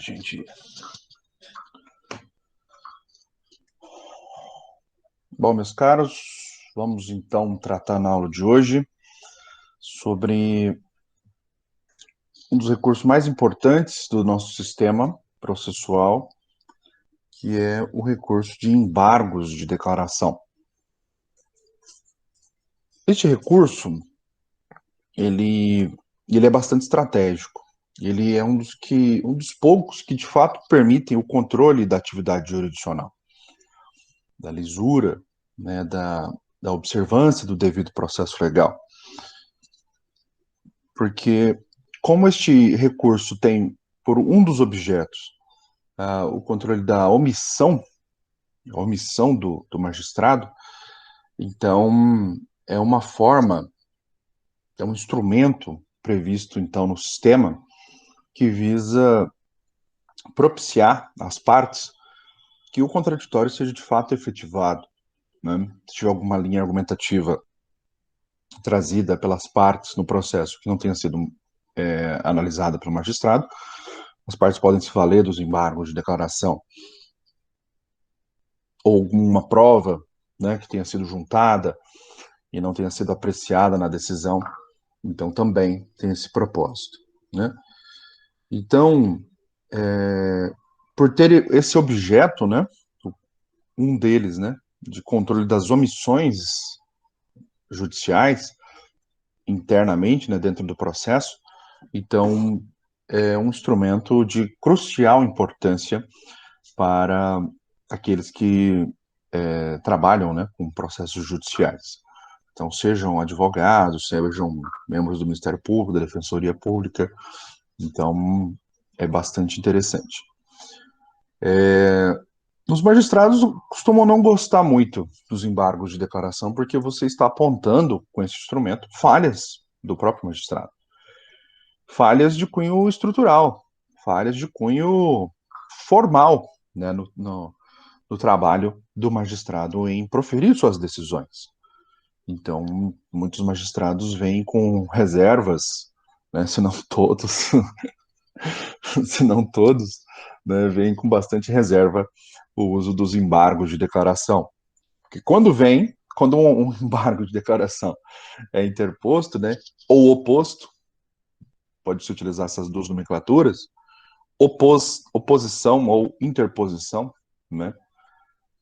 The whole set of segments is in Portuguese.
gente. Bom, meus caros, vamos então tratar na aula de hoje sobre um dos recursos mais importantes do nosso sistema processual, que é o recurso de embargos de declaração. Este recurso, ele é bastante estratégico. Ele é um dos poucos que, de fato, permitem o controle da atividade jurisdicional, da lisura, né, da observância do devido processo legal. Porque, como este recurso tem, por um dos objetos, o controle da omissão, a omissão do magistrado, então é uma forma, é um instrumento previsto, então, no sistema, que visa propiciar às partes que o contraditório seja de fato efetivado, né? Se tiver alguma linha argumentativa trazida pelas partes no processo que não tenha sido analisada pelo magistrado, as partes podem se valer dos embargos de declaração ou alguma prova, né, que tenha sido juntada e não tenha sido apreciada na decisão, então também tem esse propósito, né? Então, por ter esse objeto, né, um deles, né, de controle das omissões judiciais internamente, né, dentro do processo, então é um instrumento de crucial importância para aqueles que trabalham, né, com processos judiciais. Então, sejam advogados, sejam membros do Ministério Público, da Defensoria Pública. Então, é bastante interessante. Os magistrados costumam não gostar muito dos embargos de declaração, porque você está apontando, com esse instrumento, falhas do próprio magistrado. Falhas de cunho estrutural, falhas de cunho formal, né, no trabalho do magistrado em proferir suas decisões. Então, muitos magistrados vêm com reservas, né, se não todos, se não todos, né, vêm com bastante reserva o uso dos embargos de declaração. Porque quando um embargo de declaração é interposto, né, ou oposto, pode-se utilizar essas duas nomenclaturas, oposição ou interposição, né,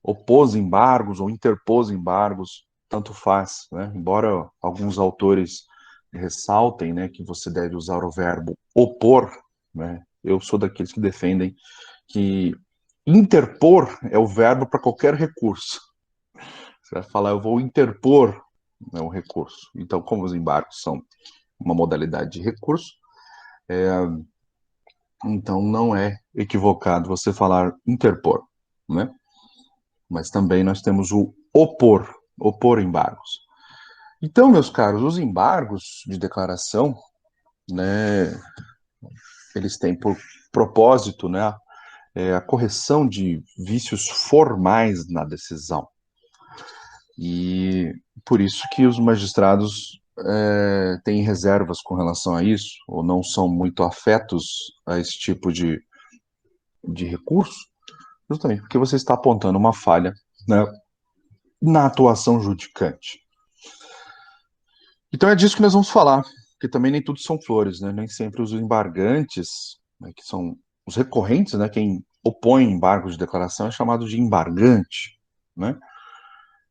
opôs embargos ou interpôs embargos, tanto faz, né? Embora alguns autores ressaltem, né, que você deve usar o verbo opor, né? Eu sou daqueles que defendem que interpor é o verbo para qualquer recurso. Você vai falar, eu vou interpor, né, o recurso. Então, como os embargos são uma modalidade de recurso, então não é equivocado você falar interpor, né? Mas também nós temos o opor embargos. Então, meus caros, os embargos de declaração, né, eles têm por propósito, né, a correção de vícios formais na decisão. E por isso que os magistrados têm reservas com relação a isso, ou não são muito afetos a esse tipo de recurso, justamente porque você está apontando uma falha, né, na atuação judicante. Então é disso que nós vamos falar, porque também nem tudo são flores, né? Nem sempre os embargantes, né, que são os recorrentes, né? Quem opõe embargos de declaração é chamado de embargante, né?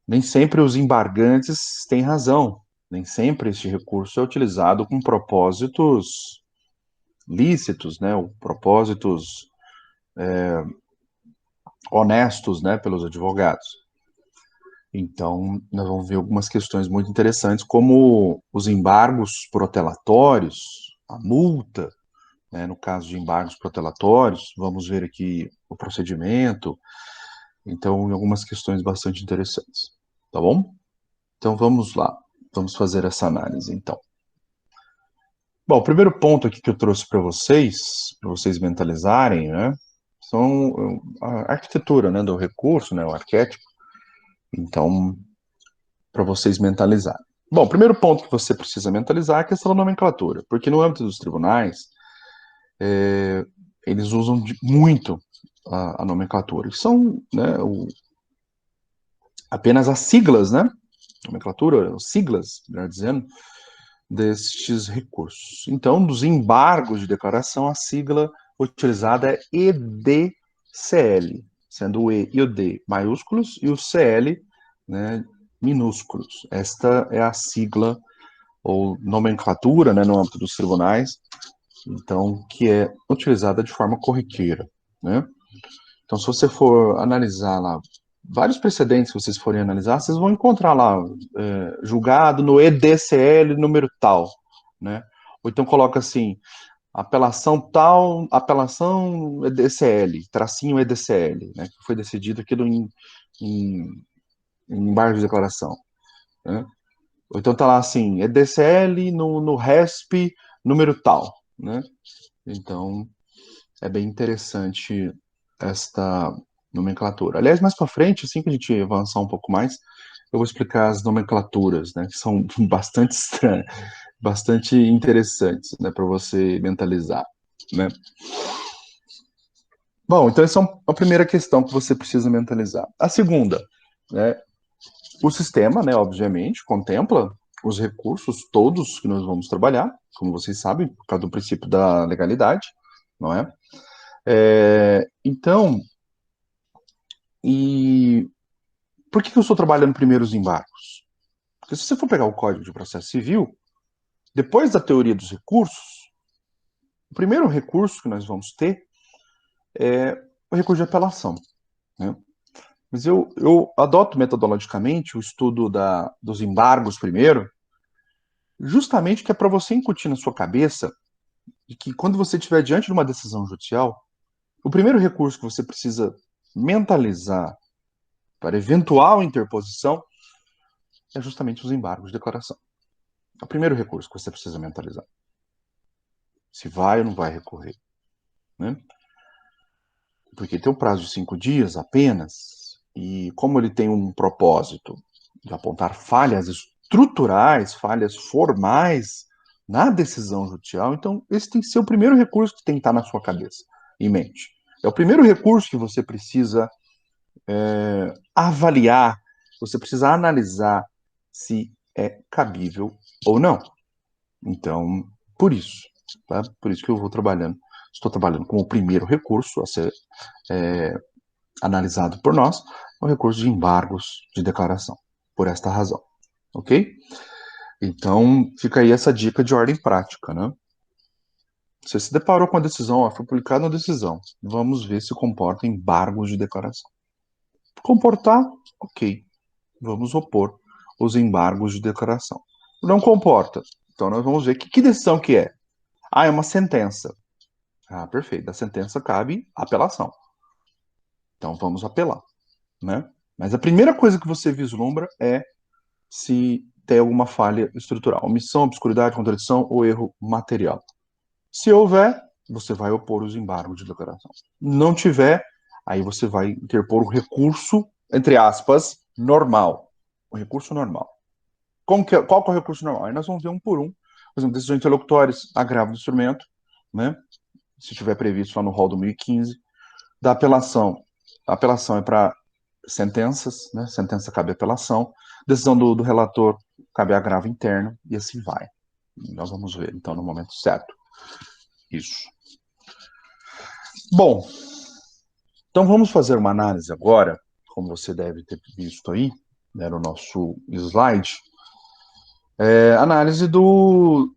Nem sempre os embargantes têm razão, nem sempre este recurso é utilizado com propósitos lícitos, né? Ou propósitos honestos, né? Pelos advogados. Então, nós vamos ver algumas questões muito interessantes, como os embargos protelatórios, a multa, né, no caso de embargos protelatórios, vamos ver aqui o procedimento, então, algumas questões bastante interessantes, tá bom? Então, vamos lá, vamos fazer essa análise, então. Bom, o primeiro ponto aqui que eu trouxe para vocês mentalizarem, né, são a arquitetura, né, do recurso, né, o arquétipo. Então, para vocês mentalizarem. Bom, o primeiro ponto que você precisa mentalizar é a questão da nomenclatura, porque no âmbito dos tribunais, eles usam muito a nomenclatura. São, né, apenas as siglas, né? Nomenclatura, siglas, melhor dizendo, destes recursos. Então, dos embargos de declaração, a sigla utilizada é EDCL, sendo o E e o D maiúsculos e o CL, né, minúsculos. Esta é a sigla ou nomenclatura, né, no âmbito dos tribunais, então, que é utilizada de forma corriqueira, né? Então, se você for analisar lá vários precedentes que vocês forem analisar, vocês vão encontrar lá julgado no EDCL número tal, né? Ou então coloca assim, apelação tal, apelação EDCL, tracinho EDCL, né? Que foi decidido aquilo em, em embargo de declaração, né? Ou então tá lá assim, EDCL no RESP número tal, né? Então, é bem interessante esta nomenclatura. Aliás, mais para frente, assim que a gente avançar um pouco mais, eu vou explicar as nomenclaturas, né, que são bastante estranhas, bastante interessantes, né, para você mentalizar, né? Bom, então essa é a primeira questão que você precisa mentalizar. A segunda, né, o sistema, né, obviamente, contempla os recursos todos que nós vamos trabalhar, como vocês sabem, por causa do princípio da legalidade, não é? Então, e por que eu estou trabalhando primeiro os embargos? Porque se você for pegar o Código de Processo Civil, depois da teoria dos recursos, o primeiro recurso que nós vamos ter é o recurso de apelação, né? Mas eu adoto metodologicamente o estudo dos embargos primeiro, justamente que é para você incutir na sua cabeça de que quando você estiver diante de uma decisão judicial, o primeiro recurso que você precisa mentalizar para eventual interposição é justamente os embargos de declaração. É o primeiro recurso que você precisa mentalizar. Se vai ou não vai recorrer, né? Porque tem o prazo de 5 dias apenas, e como ele tem um propósito de apontar falhas estruturais, falhas formais na decisão judicial, então esse tem que ser o primeiro recurso que tem que estar na sua cabeça, em mente. É o primeiro recurso que você precisa avaliar, você precisa analisar se é cabível ou não. Então, por isso, tá? Por isso que eu vou trabalhando, estou trabalhando com o primeiro recurso a ser analisado por nós, o recurso de embargos de declaração, por esta razão, ok? Então, fica aí essa dica de ordem prática, né? Você se deparou com a decisão, ó, foi publicada uma decisão, vamos ver se comporta embargos de declaração. Comportar, ok, vamos opor os embargos de declaração. Não comporta, então nós vamos ver que decisão que é. Ah, é uma sentença. Ah, perfeito. Da sentença cabe apelação. Então vamos apelar, né? Mas a primeira coisa que você vislumbra é se tem alguma falha estrutural, omissão, obscuridade, contradição ou erro material. Se houver, você vai opor os embargos de declaração. Não tiver, aí você vai interpor o recurso, entre aspas, normal. O recurso normal. Qual que é o recurso normal? Aí nós vamos ver um por um. Por exemplo, decisões interlocutórias, agravo do instrumento, né? Se estiver previsto lá no rol do 1015. Da apelação. A apelação é para sentenças, né? Sentença cabe apelação. Decisão do relator cabe agravo interno e assim vai. Nós vamos ver, então, no momento certo. Isso. Bom, então vamos fazer uma análise agora, como você deve ter visto aí, né, no nosso slide, análise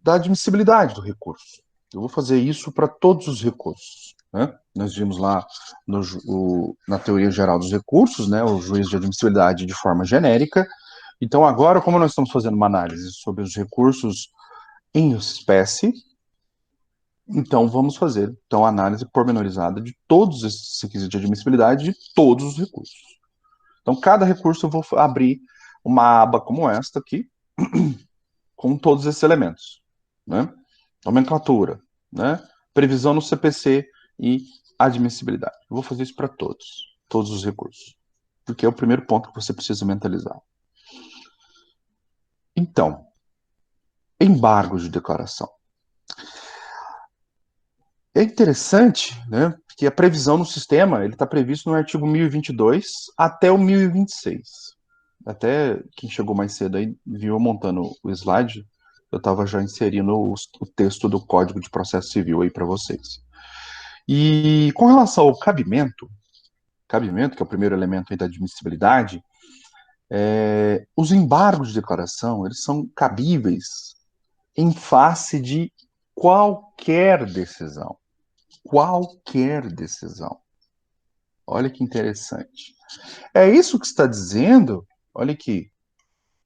da admissibilidade do recurso. Eu vou fazer isso para todos os recursos, né? Nós vimos lá na teoria geral dos recursos, né, o juízo de admissibilidade de forma genérica. Então, agora, como nós estamos fazendo uma análise sobre os recursos em espécie, então vamos fazer a análise pormenorizada de todos esses requisitos de admissibilidade de todos os recursos. Então, cada recurso eu vou abrir uma aba como esta aqui, com todos esses elementos, né? Nomenclatura, né? Previsão no CPC e admissibilidade. Eu vou fazer isso para todos os recursos, porque é o primeiro ponto que você precisa mentalizar. Então, embargos de declaração. É interessante, né, que a previsão no sistema, ele está previsto no artigo 1022 até o 1026. Até quem chegou mais cedo aí viu eu montando o slide, eu estava já inserindo o texto do Código de Processo Civil aí para vocês. E com relação ao cabimento, que é o primeiro elemento aí da admissibilidade, os embargos de declaração, eles são cabíveis em face de qualquer decisão. Qualquer decisão. Olha que interessante. É isso que está dizendo, olha aqui,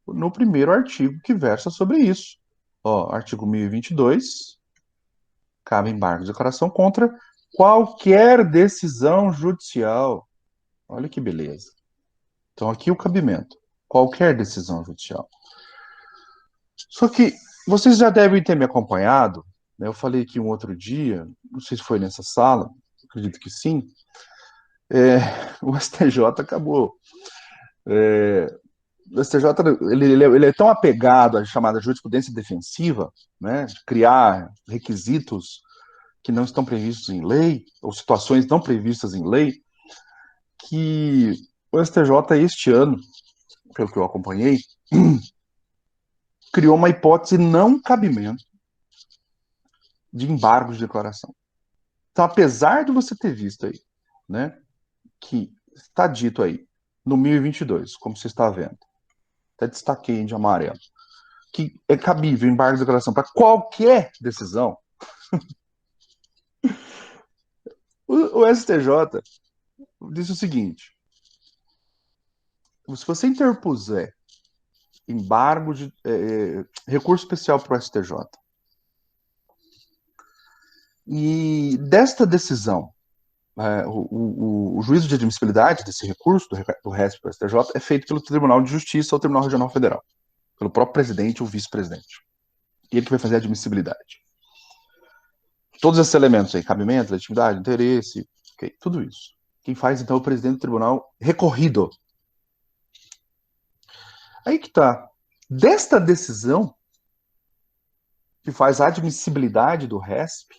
no primeiro artigo que versa sobre isso. Ó, artigo 1022, cabe embargo de declaração contra qualquer decisão judicial. Olha que beleza. Então, aqui o cabimento. Qualquer decisão judicial. Só que vocês já devem ter me acompanhado, né? Eu falei aqui um outro dia, não sei se foi nessa sala, acredito que sim, é, o STJ acabou. O STJ ele é tão apegado à chamada jurisprudência defensiva, né, de criar requisitos que não estão previstos em lei, ou situações não previstas em lei, que o STJ este ano, pelo que eu acompanhei, criou uma hipótese não cabimento de embargo de declaração. Então, apesar de você ter visto aí, né, que está dito aí no 1022, como você está vendo, até destaquei de amarelo, que é cabível embargo de declaração para qualquer decisão, o STJ disse o seguinte: se você interpuser embargo de recurso especial para o STJ e desta decisão, o juízo de admissibilidade desse recurso, do RESP para o STJ, é feito pelo Tribunal de Justiça ou Tribunal Regional Federal, pelo próprio presidente ou vice-presidente. E ele que vai fazer a admissibilidade. Todos esses elementos aí, cabimento, legitimidade, interesse, okay, tudo isso. Quem faz, então, é o presidente do tribunal recorrido. Aí que tá. Desta decisão, que faz a admissibilidade do RESP,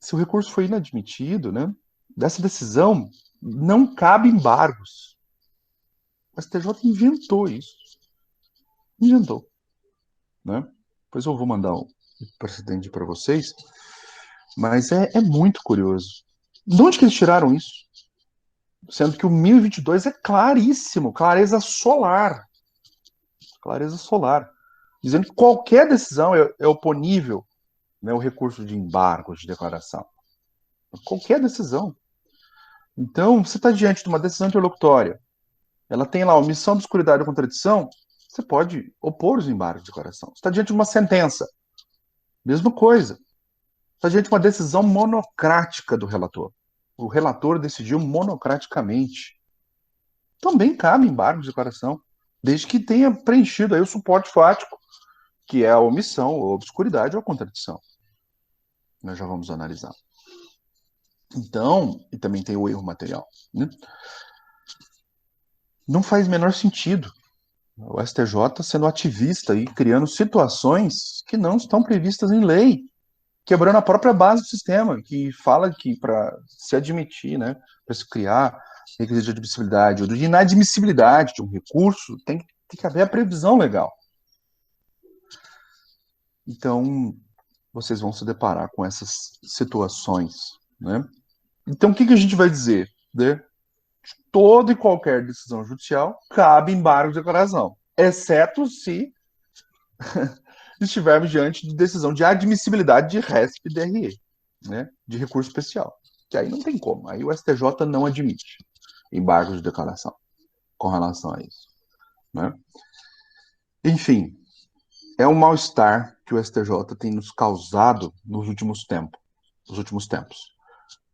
se o recurso foi inadmitido, né, dessa decisão não cabe embargos. O STJ inventou isso. Inventou. Né? Depois eu vou mandar o precedente para vocês, mas é muito curioso. De onde que eles tiraram isso? Sendo que o 1022 é claríssimo, clareza solar, dizendo que qualquer decisão é oponível, né, o recurso de embargo de declaração. Qualquer decisão. Então, você está diante de uma decisão interlocutória, ela tem lá omissão, obscuridade ou contradição, você pode opor os embargos de declaração. Você está diante de uma sentença, mesma coisa. Está diante de uma decisão monocrática do relator. O relator decidiu monocraticamente. Também cabe embargo de declaração, desde que tenha preenchido aí o suporte fático, que é a omissão, a obscuridade ou a contradição. Nós já vamos analisar. Então, e também tem o erro material, né? Não faz menor sentido o STJ sendo ativista e criando situações que não estão previstas em lei, quebrando a própria base do sistema, que fala que para se admitir, né, para se criar requisito de admissibilidade ou de inadmissibilidade de um recurso, tem que haver a previsão legal. Então, vocês vão se deparar com essas situações, né? Então, o que a gente vai dizer? Né? Toda e qualquer decisão judicial cabe embargo de declaração, exceto se estivermos diante de decisão de admissibilidade de RESP e DRE, né? De recurso especial. Que aí não tem como. Aí o STJ não admite embargo de declaração com relação a isso, né? Enfim, é um mal-estar que o STJ tem nos causado nos últimos tempos,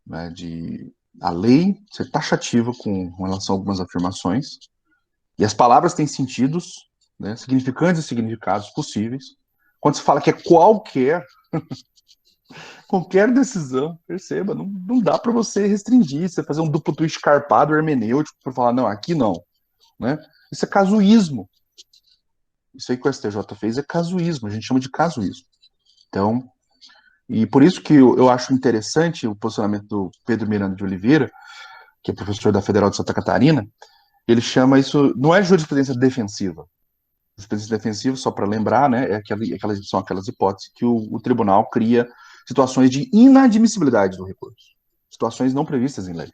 né? De a lei ser taxativa com relação a algumas afirmações, e as palavras têm sentidos, né, significantes e significados possíveis. Quando se fala que é qualquer decisão, perceba, não dá para você restringir, você fazer um duplo twist carpado hermenêutico para falar, não, aqui não. Né? Isso é casuísmo. Isso aí que o STJ fez é casuísmo, a gente chama de casuísmo. Então, E por isso que eu acho interessante o posicionamento do Pedro Miranda de Oliveira, que é professor da Federal de Santa Catarina. Ele chama isso, não é jurisprudência defensiva. Jurisprudência defensiva, só para lembrar, né, são aquelas hipóteses que o tribunal cria situações de inadmissibilidade do recurso. Situações não previstas em lei.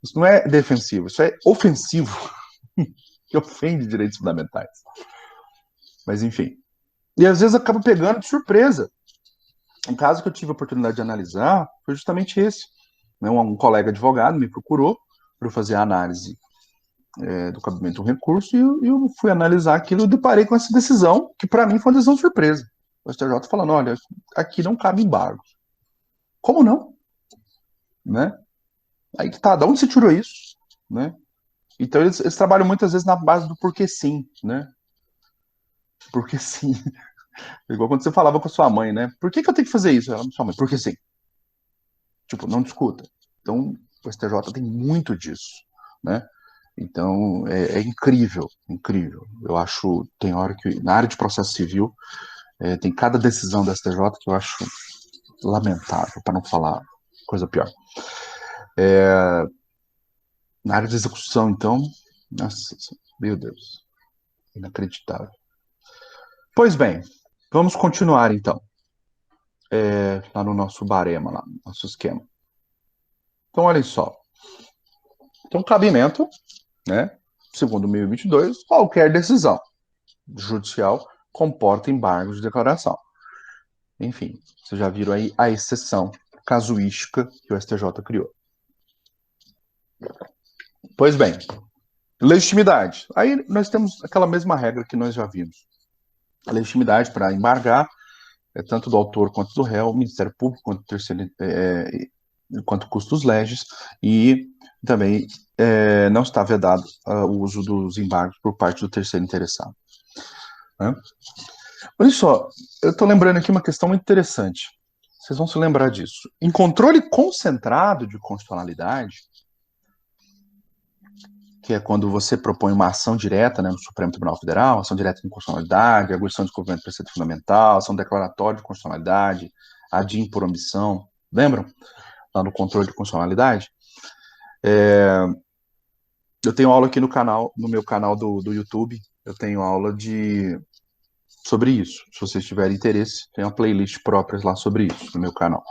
Isso não é defensivo, isso é ofensivo, que ofende direitos fundamentais. Mas, enfim. E às vezes acaba pegando de surpresa. Um caso que eu tive a oportunidade de analisar foi justamente esse. Né? Um colega advogado me procurou para eu fazer a análise do cabimento de um recurso e eu fui analisar aquilo e deparei com essa decisão, que para mim foi uma decisão surpresa. O STJ falando, olha, aqui não cabe embargo. Como não? Né? Aí que tá, de onde você tirou isso? Né? Então eles trabalham muitas vezes na base do porquê sim, né? Porque sim. Igual quando você falava com a sua mãe, né? Por que eu tenho que fazer isso? Ela, sua mãe, porque sim. Tipo, não discuta. Então, o STJ tem muito disso, né? Então, é incrível, incrível. Eu acho, tem hora que, na área de processo civil, tem cada decisão da STJ que eu acho lamentável, para não falar coisa pior. Na área de execução, então, nossa, meu Deus, inacreditável. Pois bem, vamos continuar, então, lá no nosso barema, lá, no nosso esquema. Então, olha só. Então, cabimento, né? Segundo 1022, qualquer decisão judicial comporta embargos de declaração. Enfim, vocês já viram aí a exceção casuística que o STJ criou. Pois bem, legitimidade. Aí nós temos aquela mesma regra que nós já vimos. A legitimidade para embargar é tanto do autor quanto do réu, Ministério Público quanto terceiro, quanto custos legis, e também não está vedado o uso dos embargos por parte do terceiro interessado. Né? Olha só, eu estou lembrando aqui uma questão muito interessante. Vocês vão se lembrar disso. Em controle concentrado de constitucionalidade, que é quando você propõe uma ação direta, né, no Supremo Tribunal Federal, ação direta de inconstitucionalidade, arguição de descobrimento de preceito fundamental, ação declaratória de constitucionalidade, adim por omissão, lembram? Lá no controle de constitucionalidade. Eu tenho aula aqui no canal, no meu canal do YouTube, eu tenho aula sobre isso. Se vocês tiverem interesse, tem uma playlist própria lá sobre isso no meu canal.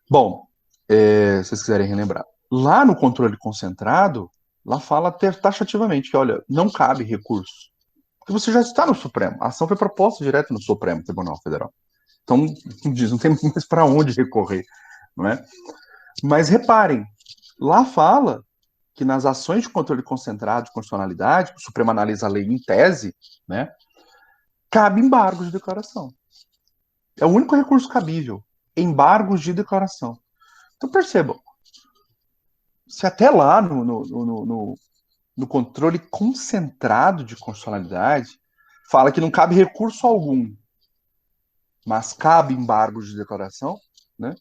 Bom, se vocês quiserem relembrar. Lá no controle concentrado, lá fala taxativamente que, olha, não cabe recurso. Porque você já está no Supremo. A ação foi proposta direto no Supremo Tribunal Federal. Então, não tem mais para onde recorrer, não é? Mas reparem, lá fala que nas ações de controle concentrado de constitucionalidade, o Supremo analisa a lei em tese, né? Cabe embargos de declaração. É o único recurso cabível. Embargos de declaração. Então percebam, se até lá no controle concentrado de constitucionalidade fala que não cabe recurso algum, mas cabe embargos de declaração, né?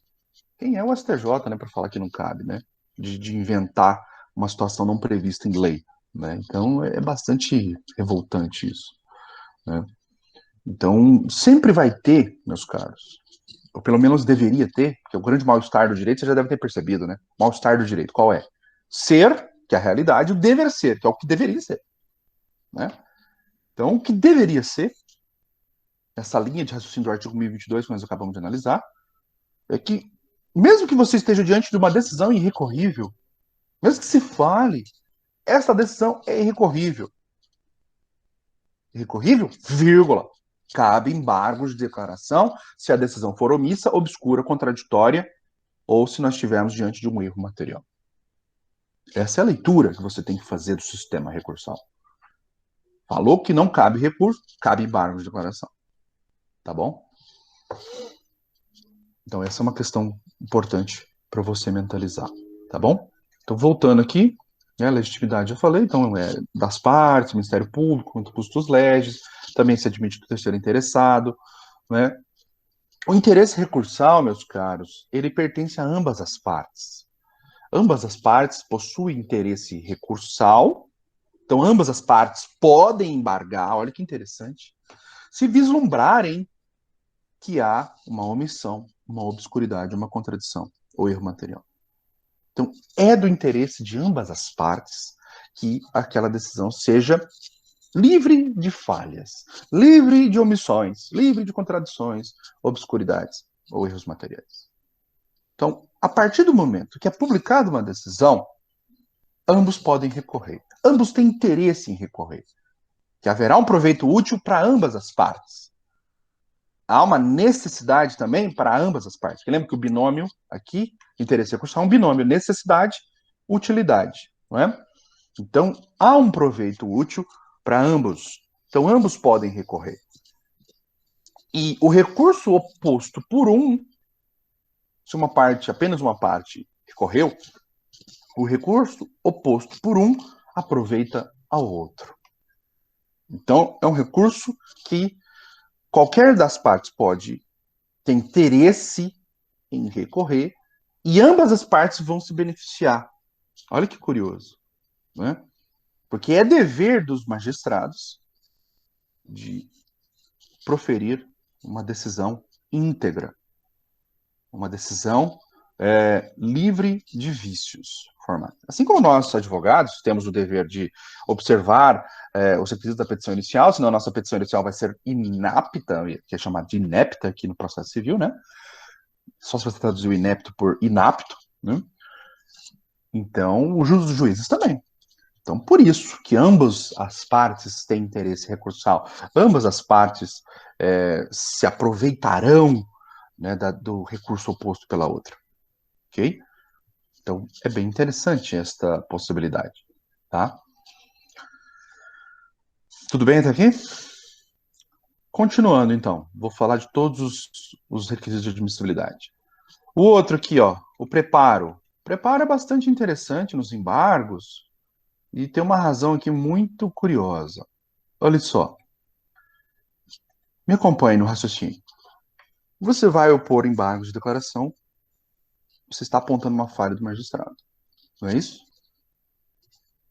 Quem é o STJ, né, para falar que não cabe, né? De inventar uma situação não prevista em lei, né? Então é bastante revoltante isso, né? Então sempre vai ter, meus caros, ou pelo menos deveria ter, porque o grande mal-estar do direito você já deve ter percebido, né? Mal-estar do direito, qual é? Ser, que é a realidade, o dever ser, que é o que deveria ser, né? Então, o que deveria ser, essa linha de raciocínio do artigo 1022 que nós acabamos de analisar, é que, mesmo que você esteja diante de uma decisão irrecorrível, mesmo que se fale, essa decisão é irrecorrível. Irrecorrível, vírgula. Cabe embargos de declaração se a decisão for omissa, obscura, contraditória ou se nós estivermos diante de um erro material. Essa é a leitura que você tem que fazer do sistema recursal. Falou que não cabe recurso, cabe embargo de declaração. Tá bom? Então, essa é uma questão importante para você mentalizar. Tá bom? Então, voltando aqui, né, a legitimidade eu falei, então é das partes, Ministério Público, quanto custos legis, também se admite do terceiro interessado, né? O interesse recursal, meus caros, ele pertence a ambas as partes. Ambas as partes possuem interesse recursal, então ambas as partes podem embargar, olha que interessante, se vislumbrarem que há uma omissão, uma obscuridade, uma contradição ou erro material. Então, é do interesse de ambas as partes que aquela decisão seja livre de falhas, livre de omissões, livre de contradições, obscuridades ou erros materiais. Então, a partir do momento que é publicada uma decisão, ambos podem recorrer. Ambos têm interesse em recorrer. Que haverá um proveito útil para ambas as partes. Há uma necessidade também para ambas as partes. Porque lembra que o binômio aqui, interesse recursal, é um binômio necessidade-utilidade, não é? Então, há um proveito útil para ambos. Então, ambos podem recorrer. E o recurso oposto por um, se uma parte, apenas uma parte, recorreu, o recurso oposto por um aproveita ao outro. Então, é um recurso que qualquer das partes pode ter interesse em recorrer e ambas as partes vão se beneficiar. Olha que curioso, né? Porque é dever dos magistrados de proferir uma decisão íntegra, uma decisão livre de vícios formais. Assim como nós, advogados, temos o dever de observar os requisitos da petição inicial, senão a nossa petição inicial vai ser inapta, que é chamada de inepta aqui no processo civil, né? Só se você traduzir o inepto por inapto, né? Então, os juízes também. Então, por isso que ambas as partes têm interesse recursal, ambas as partes se aproveitarão, né, do recurso oposto pela outra. Ok? Então, é bem interessante esta possibilidade. Tá? Tudo bem até aqui? Continuando, então. Vou falar de todos os requisitos de admissibilidade. O outro aqui, ó, o preparo. O preparo é bastante interessante nos embargos e tem uma razão aqui muito curiosa. Olha só. Me acompanhe no raciocínio. Você vai opor embargos de declaração, você está apontando uma falha do magistrado. Não é isso?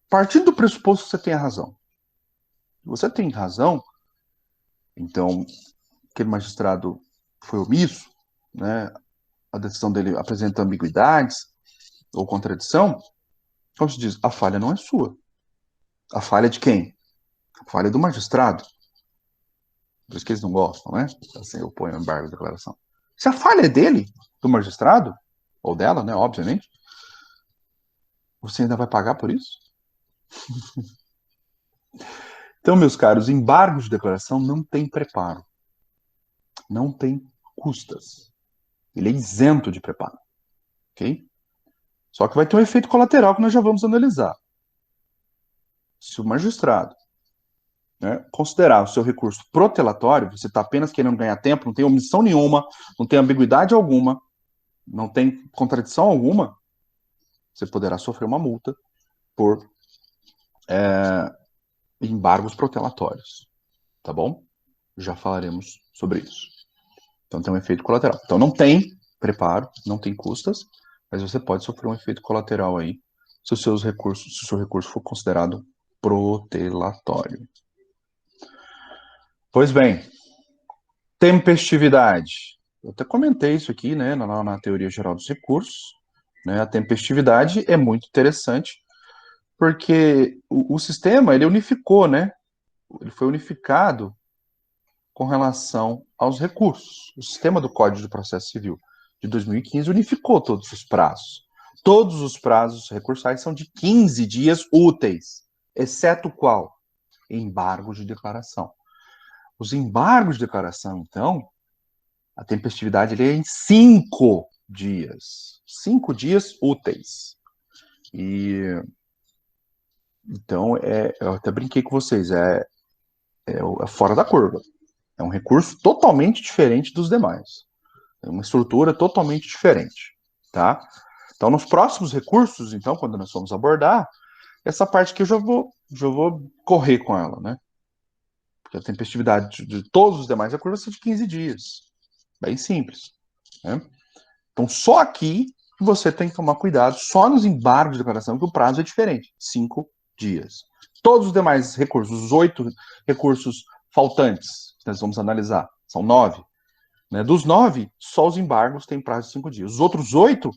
Partindo do pressuposto que você tem a razão. Você tem razão, então aquele magistrado foi omisso, né? A decisão dele apresenta ambiguidades ou contradição, como se diz, a falha não é sua. A falha é de quem? A falha é do magistrado. Por isso que eles não gostam, né? Assim, eu ponho embargo de declaração. Se a falha é dele, do magistrado, ou dela, né? Obviamente, você ainda vai pagar por isso? Então, meus caros, embargos de declaração não tem preparo. Não tem custas. Ele é isento de preparo. Ok? Só que vai ter um efeito colateral que nós já vamos analisar. Se o magistrado, né, considerar o seu recurso protelatório, você está apenas querendo ganhar tempo, não tem omissão nenhuma, não tem ambiguidade alguma, não tem contradição alguma, você poderá sofrer uma multa por embargos protelatórios. Tá bom? Já falaremos sobre isso. Então tem um efeito colateral. Então não tem preparo, não tem custas, mas você pode sofrer um efeito colateral aí se o seu recurso for considerado protelatório. Pois bem, tempestividade. Eu até comentei isso aqui, né, na teoria geral dos recursos. Né, a tempestividade é muito interessante porque o sistema ele unificou, né? Ele foi unificado com relação aos recursos. O sistema do Código de Processo Civil de 2015 unificou todos os prazos. Todos os prazos recursais são de 15 dias úteis, exceto qual? Embargos de declaração. Os embargos de declaração, então, a tempestividade ele é em 5 dias. 5 dias úteis. E então, eu até brinquei com vocês, é fora da curva. É um recurso totalmente diferente dos demais. É uma estrutura totalmente diferente, tá? Então, nos próximos recursos, então, quando nós formos abordar, essa parte aqui eu já vou correr com ela, né? Porque a tempestividade de todos os demais recursos é de 15 dias. Bem simples, né? Então, só aqui você tem que tomar cuidado, só nos embargos de declaração, que o prazo é diferente, 5 dias. Todos os demais recursos, os 8 recursos faltantes, que nós vamos analisar, são 9. Né? Dos 9, só os embargos têm prazo de 5 dias. Os outros 8,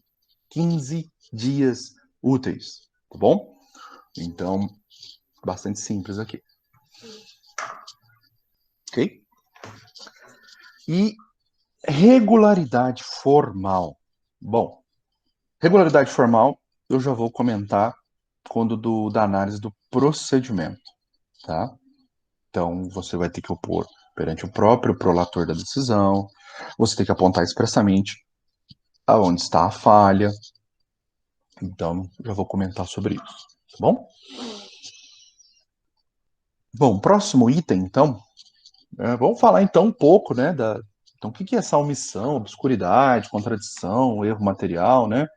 15 dias úteis. Tá bom? Então, bastante simples aqui. Ok? E regularidade formal. Bom, regularidade formal eu já vou comentar quando da análise do procedimento, tá? Então, você vai ter que opor perante o próprio prolator da decisão, você tem que apontar expressamente aonde está a falha. Então, já vou comentar sobre isso, tá bom? Bom, próximo item, então, vamos falar então um pouco, né, então, o que é essa omissão, obscuridade, contradição, erro material, né?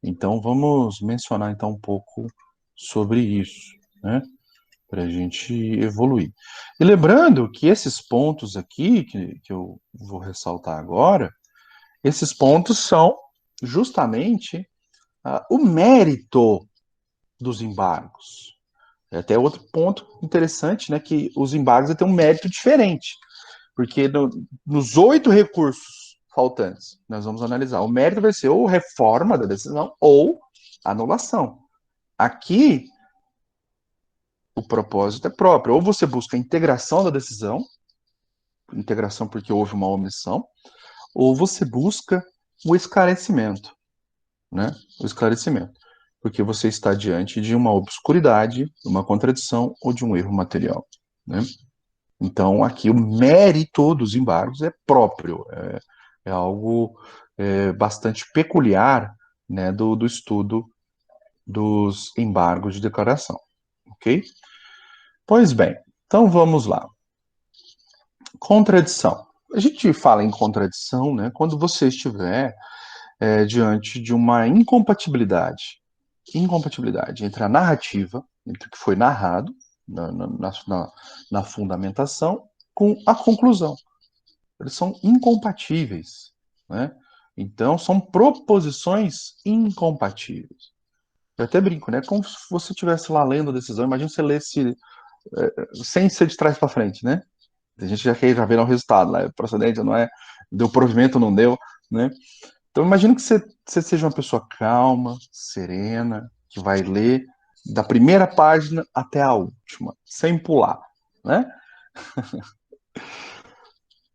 Então, vamos mencionar então um pouco sobre isso, né? Para a gente evoluir. E lembrando que esses pontos aqui, que eu vou ressaltar agora, esses pontos são justamente o mérito dos embargos. É até outro ponto interessante, né, que os embargos têm um mérito diferente, porque nos 8 recursos faltantes, nós vamos analisar, o mérito vai ser ou reforma da decisão ou anulação. Aqui, o propósito é próprio, ou você busca a integração da decisão, integração porque houve uma omissão, ou você busca o esclarecimento, né? O esclarecimento, porque você está diante de uma obscuridade, uma contradição ou de um erro material, né? Então, aqui o mérito dos embargos é próprio, é algo bastante peculiar, né, do estudo dos embargos de declaração, ok? Pois bem, então vamos lá. Contradição. A gente fala em contradição, né, quando você estiver diante de uma incompatibilidade entre a narrativa, entre o que foi narrado na fundamentação, com a conclusão. Eles são incompatíveis, né? Então, são proposições incompatíveis. Eu até brinco, né? Como se você estivesse lá lendo a decisão, imagina você lesse sem ser de trás para frente, né? A gente já vê o resultado, lá, é procedente ou não é, deu provimento ou não deu, né? Então, imagino que você seja uma pessoa calma, serena, que vai ler da primeira página até a última, sem pular, né?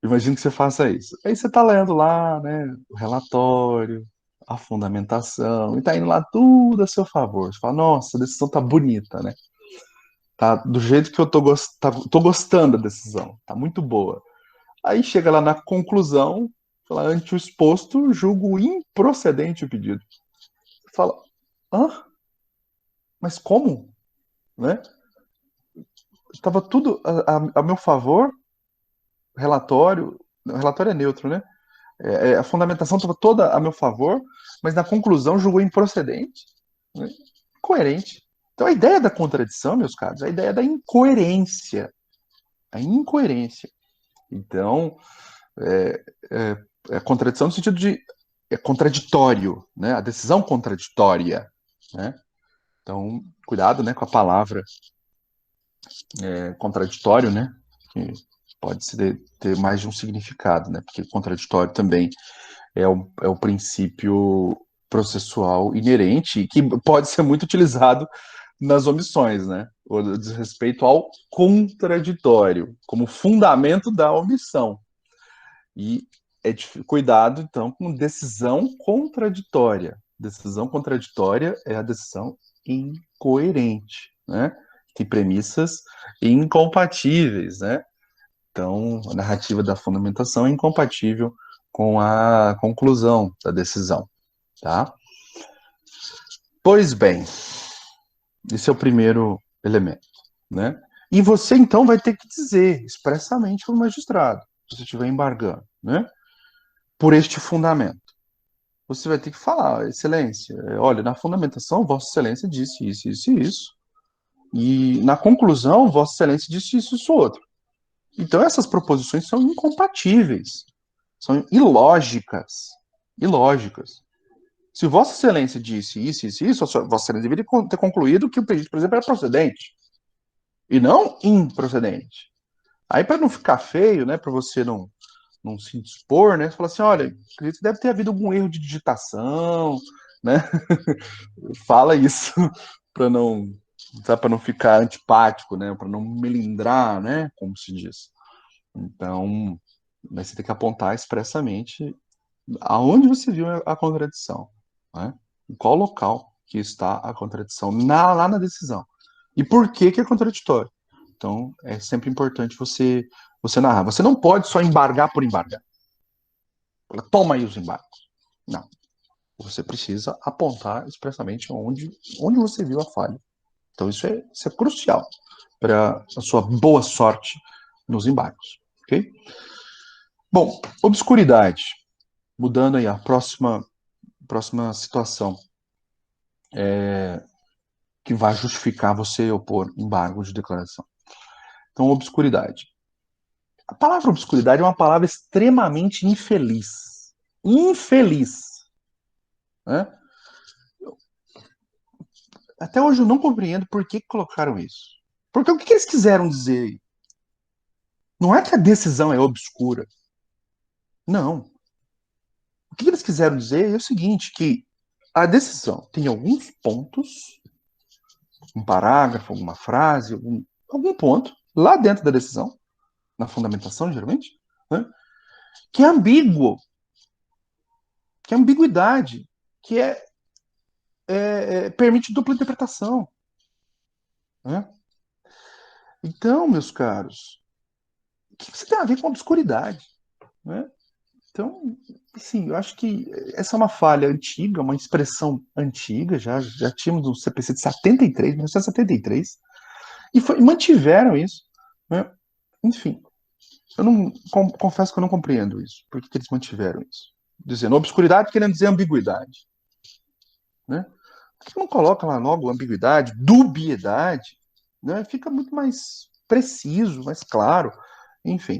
Imagino que você faça isso. Aí você está lendo lá, né, o relatório, a fundamentação, e está indo lá tudo a seu favor. Você fala, nossa, a decisão tá bonita, né? Tá do jeito que eu tô gostando da decisão, tá muito boa. Aí chega lá na conclusão, fala, ante o exposto, julgo improcedente o pedido. Você fala, hã? Mas como? Né? Estava tudo a meu favor, o relatório é neutro, né? A fundamentação estava toda a meu favor, mas na conclusão julgou improcedente, né? Coerente. Então a ideia da contradição, meus caros, a ideia da incoerência. A incoerência. Então, contradição no sentido de contraditório, né? A decisão contraditória, né? Então, cuidado, né, com a palavra contraditório, né? Que pode ter mais de um significado, né? Porque contraditório também é o princípio processual inerente que pode ser muito utilizado nas omissões, né? O desrespeito ao contraditório como fundamento da omissão. E cuidado, então, com decisão contraditória. Decisão contraditória é a decisão incoerente, né? Tem premissas incompatíveis, né? Então, a narrativa da fundamentação é incompatível com a conclusão da decisão, tá? Pois bem, esse é o primeiro elemento, né? E você, então, vai ter que dizer expressamente para o magistrado, se você estiver embargando, né? Por este fundamento. Você vai ter que falar, excelência, olha, na fundamentação, Vossa Excelência disse isso, isso e isso. E na conclusão, Vossa Excelência disse isso, isso outro. Então, essas proposições são incompatíveis, são ilógicas. Ilógicas. Se Vossa Excelência disse isso, isso, isso, Vossa Excelência deveria ter concluído que o pedido, por exemplo, era procedente e não improcedente. Aí, para não ficar feio, né, para você não não se dispor, né? Você fala assim, olha, acredito que deve ter havido algum erro de digitação, né? Fala isso para não, para não ficar antipático, né? Para não melindrar, né? Como se diz. Então, mas você tem que apontar expressamente aonde você viu a contradição, né? Em qual local que está a contradição lá na decisão. E por que que é contraditório? Então, é sempre importante você narrar. Você não pode só embargar por embargar. Toma aí os embargos. Não. Você precisa apontar expressamente onde você viu a falha. Então, isso é crucial para a sua boa sorte nos embargos. Ok? Bom, obscuridade. Mudando aí a próxima situação que vai justificar você opor embargo de declaração. Então, obscuridade. A palavra obscuridade é uma palavra extremamente infeliz. Infeliz. Né? Até hoje eu não compreendo por que colocaram isso. Porque o que eles quiseram dizer? Não é que a decisão é obscura. Não. O que eles quiseram dizer é o seguinte, que a decisão tem alguns pontos, um parágrafo, alguma frase, algum ponto, lá dentro da decisão, na fundamentação, geralmente, né, que é ambíguo, que é ambiguidade, que permite dupla interpretação. Né? Então, meus caros, o que você tem a ver com obscuridade? Né? Então, assim, eu acho que essa é uma falha antiga, uma expressão antiga, já tínhamos um CPC de 73, 1973, e mantiveram isso. Né? Enfim, eu não confesso que eu não compreendo isso. Por que eles mantiveram isso? Dizendo obscuridade querendo dizer ambiguidade. Né? Por que não coloca lá logo ambiguidade, dubiedade? Né? Fica muito mais preciso, mais claro. Enfim,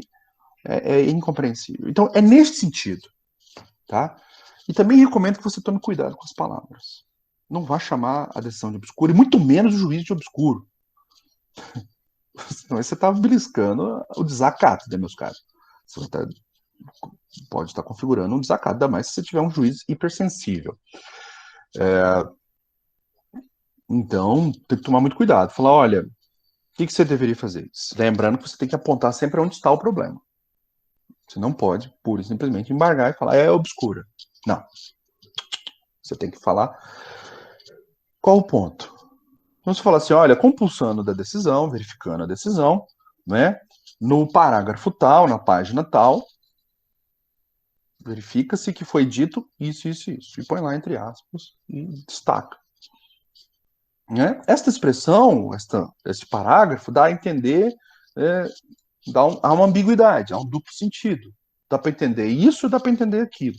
é incompreensível. Então, é neste sentido. Tá? E também recomendo que você tome cuidado com as palavras. Não vá chamar a decisão de obscuro, e muito menos o juiz de obscuro. Senão você está beliscando o desacato, né, meus caros? Você pode estar configurando um desacato, ainda mais se você tiver um juiz hipersensível. Então, tem que tomar muito cuidado. Falar, olha, o que você deveria fazer? Lembrando que você tem que apontar sempre onde está o problema. Você não pode, pura e simplesmente, embargar e falar, é obscura. Não. Você tem que falar qual o ponto. Então, você fala assim, olha, compulsando da decisão, verificando a decisão, né? No parágrafo tal, na página tal, verifica-se que foi dito isso, isso, isso. E põe lá entre aspas e destaca. Né? Esta expressão, esse parágrafo, dá a entender, há uma ambiguidade, há um duplo sentido. Dá para entender isso, dá para entender aquilo.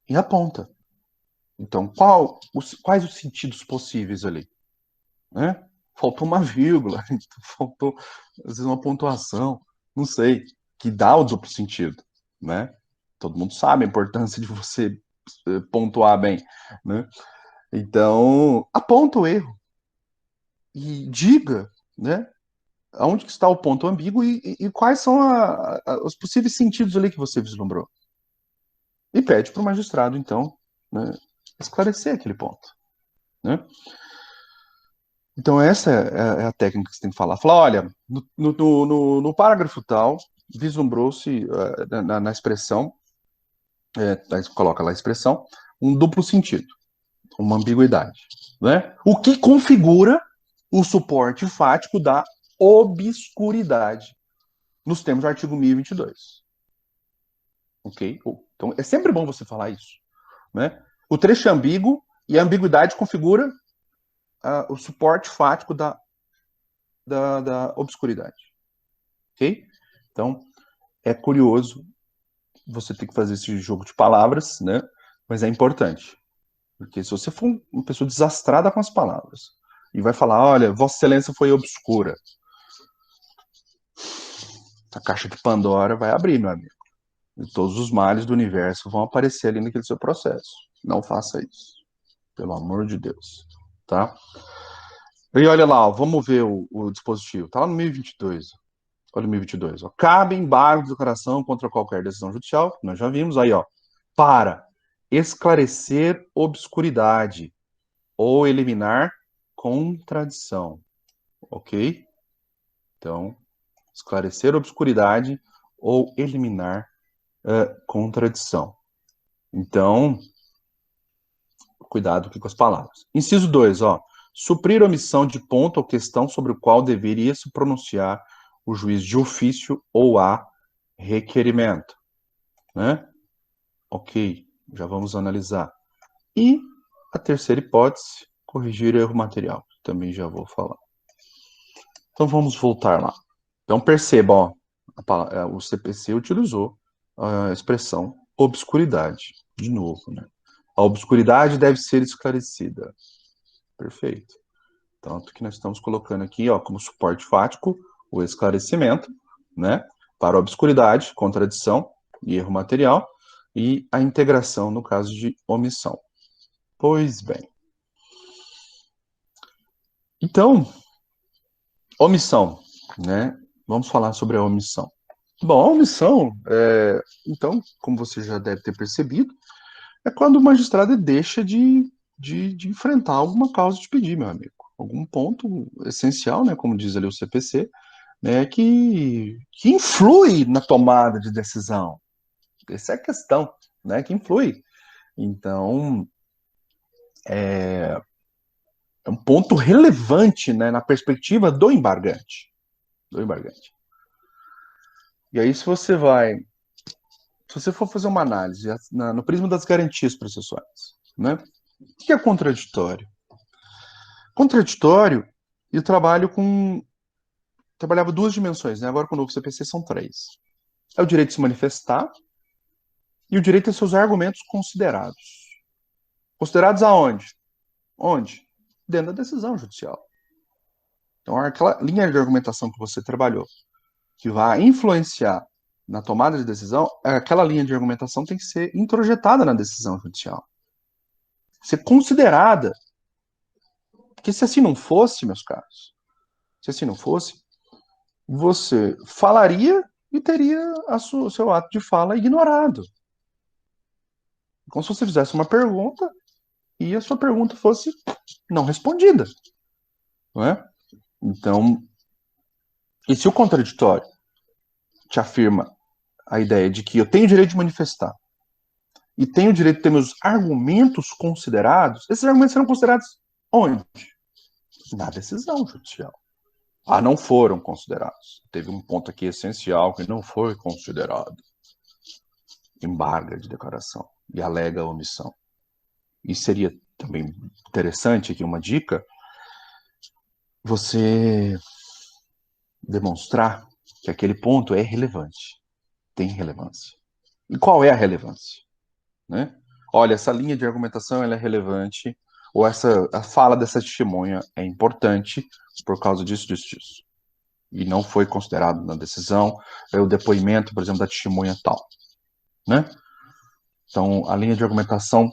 E aponta. Então, quais os sentidos possíveis ali? Né? Faltou uma vírgula, faltou, às vezes, uma pontuação, não sei, que dá o duplo sentido, né? Todo mundo sabe a importância de você pontuar bem, né? Então, aponta o erro e diga, né? Aonde que está o ponto ambíguo e quais são os possíveis sentidos ali que você vislumbrou. E pede para o magistrado, então, né, esclarecer aquele ponto, né? Então, essa é a técnica que você tem que falar. Falar, olha, no parágrafo tal, vislumbrou-se na expressão, coloca lá a expressão, um duplo sentido, uma ambiguidade. Né? O que configura o suporte fático da obscuridade, nos termos do artigo 1022. Ok? Então, é sempre bom você falar isso. Né? O trecho é ambíguo e a ambiguidade configura o suporte fático da obscuridade. Ok? Então, é curioso você ter que fazer esse jogo de palavras, né? Mas é importante. Porque se você for uma pessoa desastrada com as palavras e vai falar, olha, Vossa Excelência foi obscura, a caixa de Pandora vai abrir, meu amigo. E todos os males do universo vão aparecer ali naquele seu processo. Não faça isso. Pelo amor de Deus. Tá? E olha lá, ó, vamos ver o dispositivo. Tá lá no 1022. olha o 1022, ó. Cabe embargo de declaração contra qualquer decisão judicial, nós já vimos aí, ó, para esclarecer obscuridade ou eliminar contradição, ok? Então, esclarecer obscuridade ou eliminar contradição. Então, cuidado aqui com as palavras. Inciso 2, ó. Suprir omissão de ponto ou questão sobre o qual deveria se pronunciar o juiz de ofício ou a requerimento, né? Ok, já vamos analisar. E a terceira hipótese, corrigir erro material. Também já vou falar. Então vamos voltar lá. Então perceba, ó, o CPC utilizou a expressão obscuridade, de novo, né? A obscuridade deve ser esclarecida. Perfeito. Tanto que nós estamos colocando aqui, ó, como suporte fático, o esclarecimento, né? Para a obscuridade, contradição e erro material, e a integração no caso de omissão. Pois bem. Então, omissão, né? Vamos falar sobre a omissão. Bom, a omissão, então, como você já deve ter percebido, é quando o magistrado deixa de enfrentar alguma causa de pedir, meu amigo. Algum ponto essencial, né, como diz ali o CPC, né, que influi na tomada de decisão. Essa é a questão, né, que influi. Então, é um ponto relevante, né, na perspectiva do embargante. Do embargante. E aí, se você for fazer uma análise no prisma das garantias processuais, né, o que é contraditório? Contraditório, eu trabalhava duas dimensões, né? Agora com o novo CPC são três. É o direito de se manifestar e o direito a seus argumentos considerados. Considerados aonde? Onde? Dentro da decisão judicial. Então, aquela linha de argumentação que você trabalhou, que vai influenciar na tomada de decisão, aquela linha de argumentação tem que ser introjetada na decisão judicial. Ser considerada. Porque se assim não fosse, meus caros, se assim não fosse, você falaria e teria o seu ato de fala ignorado. Como se você fizesse uma pergunta e a sua pergunta fosse não respondida. Não é? Então, e se o contraditório te afirma a ideia de que eu tenho o direito de manifestar e tenho o direito de ter meus argumentos considerados, esses argumentos serão considerados onde? Na decisão judicial. Ah, não foram considerados. Teve um ponto aqui essencial que não foi considerado. Embarga de declaração e alega a omissão. E seria também interessante aqui uma dica, você demonstrar que aquele ponto é relevante, tem relevância. E qual é a relevância? Né? Olha, essa linha de argumentação ela é relevante, ou a fala dessa testemunha é importante por causa disso, disso, disso. E não foi considerado na decisão, é o depoimento, por exemplo, da testemunha tal. Né? Então, a linha de argumentação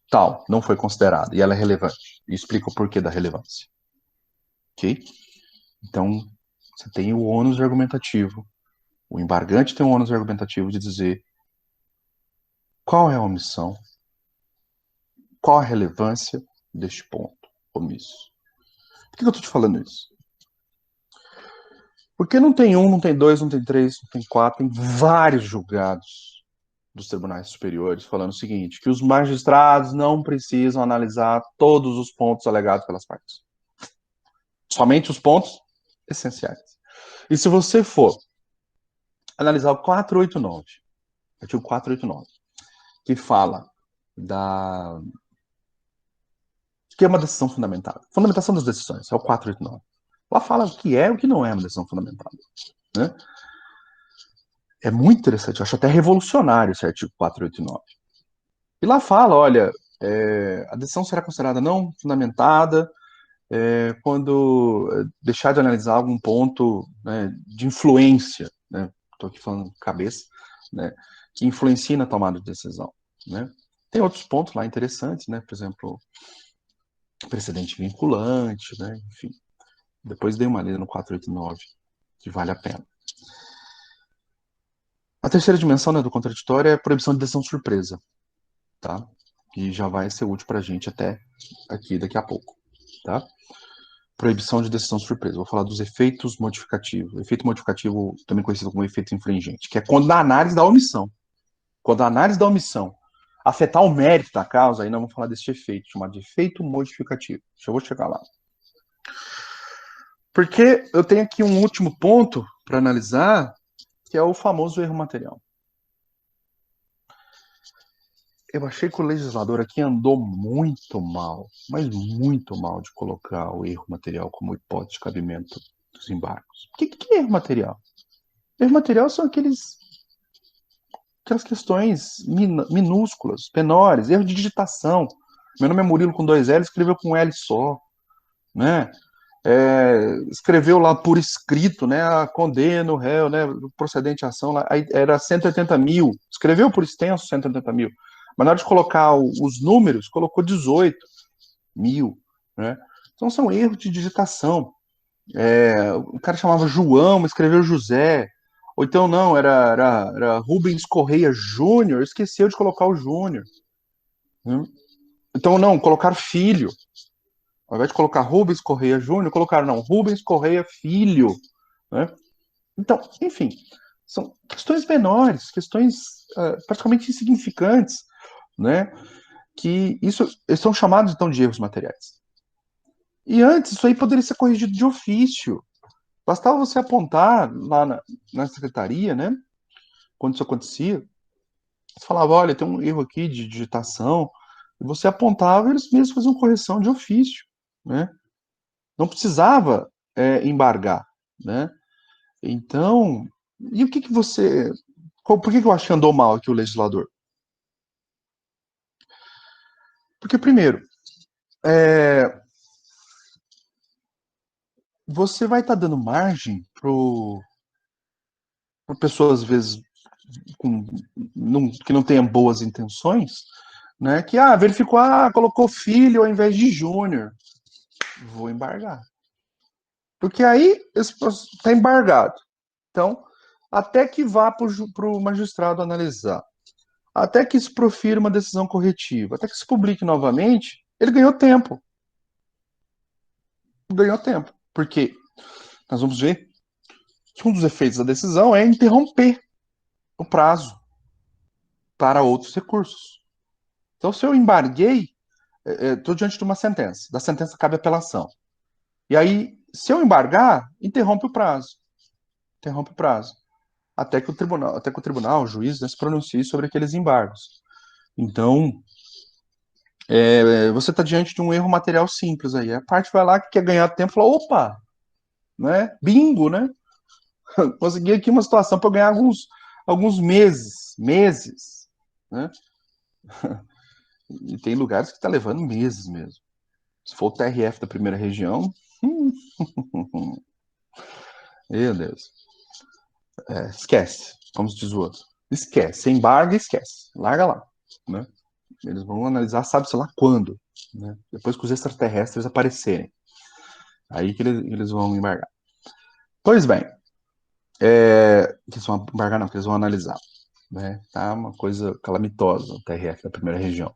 tal não foi considerada, e ela é relevante. E explica o porquê da relevância. Ok? Então, você tem o ônus argumentativo. O embargante tem o ônus argumentativo de dizer qual é a omissão, qual a relevância deste ponto omisso. Por que eu estou te falando isso? Porque não tem um, não tem dois, não tem três, não tem quatro, tem vários julgados dos tribunais superiores falando o seguinte, que os magistrados não precisam analisar todos os pontos alegados pelas partes. Somente os pontos essenciais. E se você for analisar o 489, artigo 489, que fala que é uma decisão fundamentada. Fundamentação das decisões, é o 489. Lá fala o que é e o que não é uma decisão fundamentada. Né? É muito interessante, eu acho até revolucionário esse artigo 489. E lá fala, olha, a decisão será considerada não fundamentada quando deixar de analisar algum ponto, né, de influência, né, estou aqui falando cabeça, né, que influencia na tomada de decisão. Né? Tem outros pontos lá interessantes, né, por exemplo, precedente vinculante, né, enfim. Depois dei uma lida no 489, que vale a pena. A terceira dimensão, né, do contraditório é a proibição de decisão surpresa, tá? Que já vai ser útil para a gente até aqui daqui a pouco, tá? Proibição de decisão surpresa. Vou falar dos efeitos modificativos. Efeito modificativo, também conhecido como efeito infringente, que é quando a análise da omissão. Quando a análise da omissão afetar o mérito da causa, aí nós vamos falar desse efeito, chamado de efeito modificativo. Já vou chegar lá. Porque eu tenho aqui um último ponto para analisar, que é o famoso erro material. Eu achei que o legislador aqui andou muito mal, mas muito mal, de colocar o erro material como hipótese de cabimento dos embargos. O que é erro material? Erro material são aquelas questões minúsculas, menores, erro de digitação. Meu nome é Murilo com 2 L, escreveu com um L só, né? Escreveu lá por escrito, né? Condena o réu, né? Procedente à ação, lá, aí era 180 mil. Escreveu por extenso 180 mil. Mas na hora de colocar os números, colocou 18 mil, né? Então são erros de digitação. O cara chamava João, escreveu José. Ou então não, era Rubens Correia Júnior, esqueceu de colocar o Júnior. Né? Então não, colocaram filho. Ao invés de colocar Rubens Correia Júnior, colocaram não, Rubens Correia Filho. Né? Então, enfim, são questões menores, questões praticamente insignificantes, né? Que isso são chamados então de erros materiais. E antes, isso aí poderia ser corrigido de ofício. Bastava você apontar lá na secretaria, né? Quando isso acontecia, você falava, olha, tem um erro aqui de digitação, e você apontava e eles mesmos faziam correção de ofício, né? Não precisava embargar, né? Então, e o que você... Por que eu acho que andou mal aqui o legislador? Porque, primeiro, é, você vai estar dando margem para pessoas, às vezes, com, que não tenham boas intenções, né? Que, verificou, colocou filho ao invés de júnior. Vou embargar. Porque aí está embargado. Então, até que vá para o magistrado analisar, até que se profira uma decisão corretiva, até que se publique novamente, ele ganhou tempo. Ganhou tempo. Porque nós vamos ver que um dos efeitos da decisão é interromper o prazo para outros recursos. Então, se eu embarguei, estou diante de uma sentença. Da sentença cabe apelação. E aí, se eu embargar, interrompe o prazo. Interrompe o prazo. Até que o juiz, né, se pronuncie sobre aqueles embargos. Então, você está diante de um erro material simples aí. A parte vai lá que quer ganhar tempo e fala, opa, né? Bingo, né? Consegui aqui uma situação para ganhar alguns meses, né? E tem lugares que está levando meses mesmo. Se for o TRF da primeira região, meu Deus, esquece, como se diz o outro. Esquece, embarga e esquece, larga lá, né? Eles vão analisar, sabe-se lá quando, né? Depois que os extraterrestres aparecerem. Aí que eles vão embargar. Pois bem, que eles vão embargar não, que eles vão analisar. Né? Tá uma coisa calamitosa, o TRF da primeira região.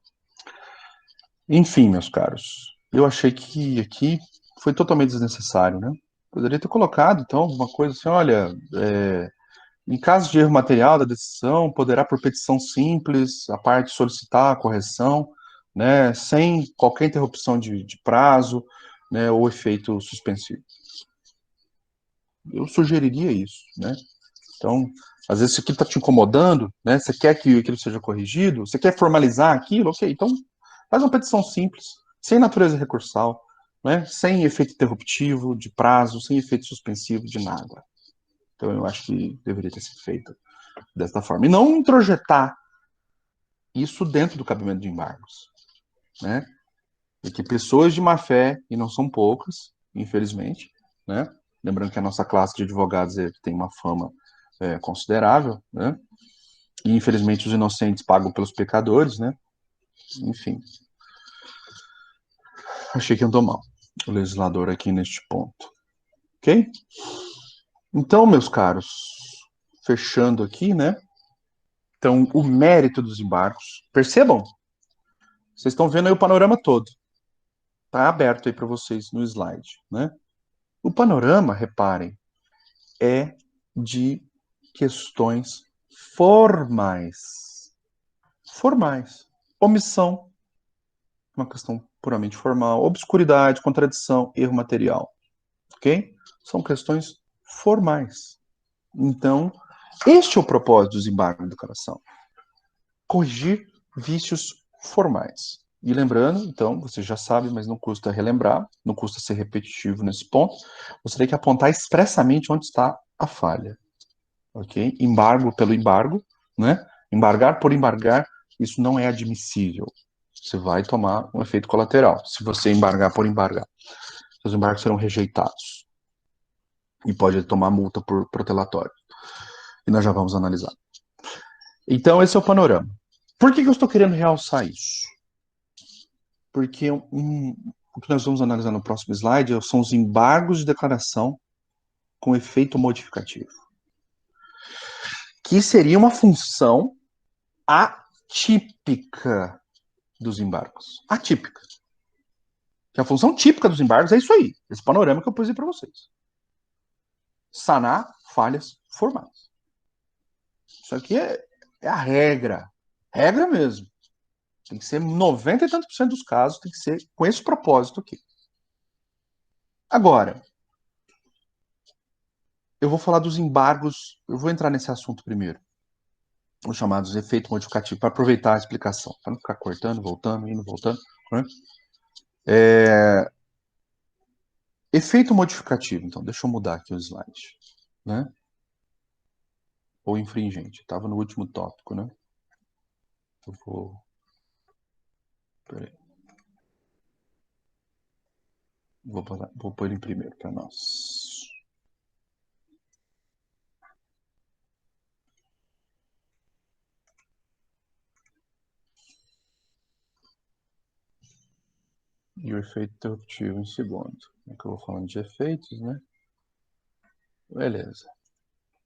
Enfim, meus caros, eu achei que aqui foi totalmente desnecessário, né? Poderia ter colocado, então, alguma coisa assim, olha, em caso de erro material da decisão, poderá, por petição simples, a parte solicitar a correção, né, sem qualquer interrupção de prazo, né, ou efeito suspensivo. Eu sugeriria isso, né? Então, às vezes, se aquilo está te incomodando, né, você quer que aquilo seja corrigido, você quer formalizar aquilo, ok, então faz uma petição simples, sem natureza recursal, né, sem efeito interruptivo de prazo, sem efeito suspensivo de nada. Então, eu acho que deveria ter sido feito desta forma. E não introjetar isso dentro do cabimento de embargos, né? E que pessoas de má fé, e não são poucas, infelizmente, né? Lembrando que a nossa classe de advogados tem uma fama considerável, né? E infelizmente os inocentes pagam pelos pecadores, né? Enfim, achei que andou mal o legislador aqui neste ponto, ok? Então, meus caros, fechando aqui, né? Então, o mérito dos embargos, percebam, vocês estão vendo aí o panorama todo. Está aberto aí para vocês no slide, né? O panorama, reparem, é de questões formais. Formais. Omissão, uma questão puramente formal. Obscuridade, contradição, erro material. Ok? São questões formais. Então, este é o propósito dos embargos de declaração. Corrigir vícios formais. E lembrando, então, você já sabe, mas não custa relembrar, não custa ser repetitivo nesse ponto, você tem que apontar expressamente onde está a falha. Ok? Embargo pelo embargo, né? Embargar por embargar, isso não é admissível. Você vai tomar um efeito colateral. Se você embargar por embargar, seus embargos serão rejeitados. E pode tomar multa por protelatório. E nós já vamos analisar. Então, esse é o panorama. Por que eu estou querendo realçar isso? Porque o que nós vamos analisar no próximo slide são os embargos de declaração com efeito modificativo, que seria uma função atípica dos embargos. Atípica. Que a função típica dos embargos é isso aí, esse panorama que eu pus aí para vocês. Sanar falhas formais. Isso aqui é a regra. Regra mesmo. Tem que ser 90 e tantos por cento dos casos, tem que ser com esse propósito aqui. Agora, eu vou falar dos embargos, eu vou entrar nesse assunto primeiro. Os chamados efeitos modificativos, para aproveitar a explicação, para não ficar cortando, voltando, indo, voltando. Né? Efeito modificativo, então, deixa eu mudar aqui o slide. Né? Ou infringente, estava no último tópico, né? Eu vou. Peraí. Vou pôr em primeiro para nós. E o efeito interruptivo em segundo. É que eu vou falando de efeitos, né? Beleza.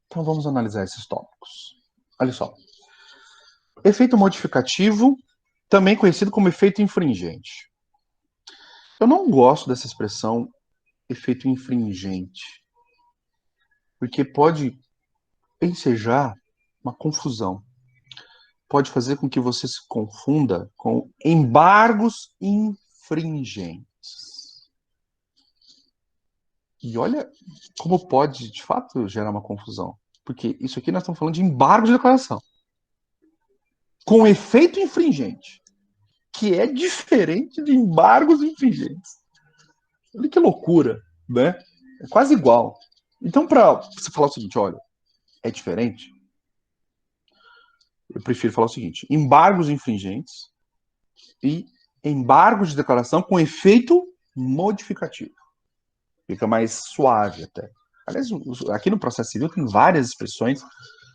Então vamos analisar esses tópicos. Olha só. Efeito modificativo, também conhecido como efeito infringente. Eu não gosto dessa expressão efeito infringente, porque pode ensejar uma confusão. Pode fazer com que você se confunda com embargos infringentes. E olha como pode, de fato, gerar uma confusão. Porque isso aqui nós estamos falando de embargo de declaração. Com efeito infringente, que é diferente de embargos infringentes. Olha que loucura, né? É quase igual. Então, para você falar o seguinte, olha, é diferente, eu prefiro falar o seguinte: embargos infringentes e embargos de declaração com efeito modificativo. Fica mais suave até. Aliás, aqui no processo civil tem várias expressões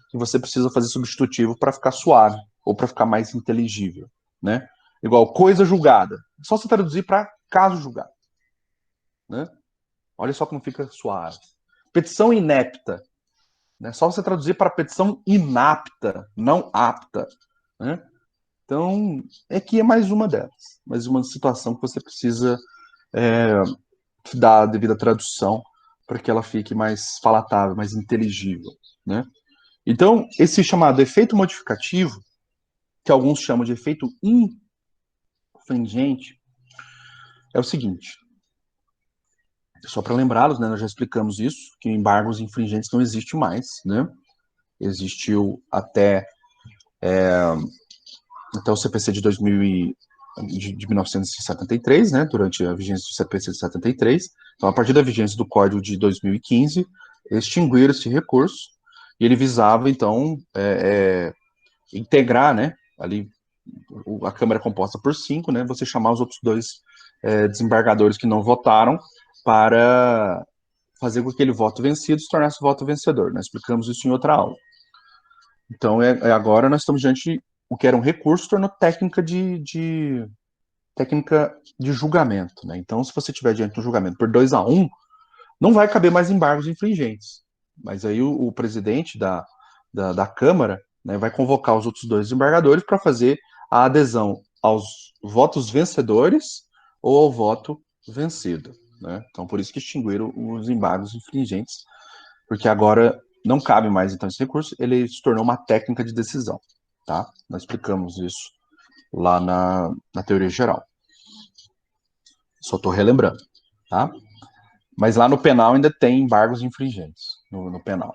que você precisa fazer substitutivo para ficar suave ou para ficar mais inteligível, né? Igual coisa julgada. Só se traduzir para caso julgado, né? Olha só como fica suave. Petição inepta, né? Só você traduzir para petição inapta, não apta, né? Então, aqui é mais uma delas, mais uma situação que você precisa dar a devida tradução para que ela fique mais palatável, mais inteligível, né? Então, esse chamado efeito modificativo, que alguns chamam de efeito infringente, é o seguinte. Só para lembrá-los, né, nós já explicamos isso, que embargos infringentes não existe mais, né? Existiu até o CPC de 1973, né, durante a vigência do CPC de 73. Então, a partir da vigência do Código de 2015, extinguiram esse recurso e ele visava, então, integrar, né, ali a Câmara é composta por 5, né, você chamar os outros 2 desembargadores que não votaram para fazer com que aquele voto vencido se tornasse voto vencedor. Nós explicamos isso em outra aula. Então, agora nós estamos diante o que era um recurso, tornou técnica de julgamento. Né? Então, se você estiver diante de um julgamento por 2-1, não vai caber mais embargos infringentes. Mas aí o presidente da Câmara, né, vai convocar os outros dois desembargadores para fazer a adesão aos votos vencedores ou ao voto vencido. Né? Então, por isso que extinguiram os embargos infringentes, porque agora não cabe mais então esse recurso, ele se tornou uma técnica de decisão. Tá? Nós explicamos isso lá na teoria geral. Só estou relembrando. Tá? Mas lá no penal ainda tem embargos infringentes, no penal.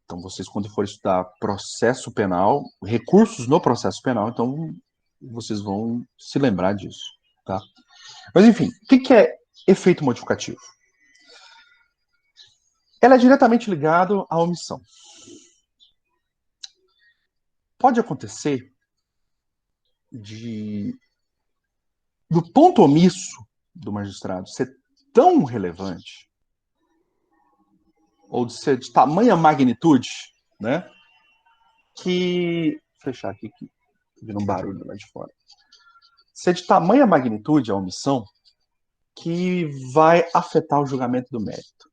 Então, vocês, quando forem estudar processo penal, recursos no processo penal, então vocês vão se lembrar disso. Tá? Mas, enfim, o que é efeito modificativo? Ela é diretamente ligado à omissão. Pode acontecer do ponto omisso do magistrado ser tão relevante, ou de ser de tamanha magnitude, né, que... Vou fechar aqui, que vindo um barulho lá de fora. Ser de tamanha magnitude a omissão que vai afetar o julgamento do mérito.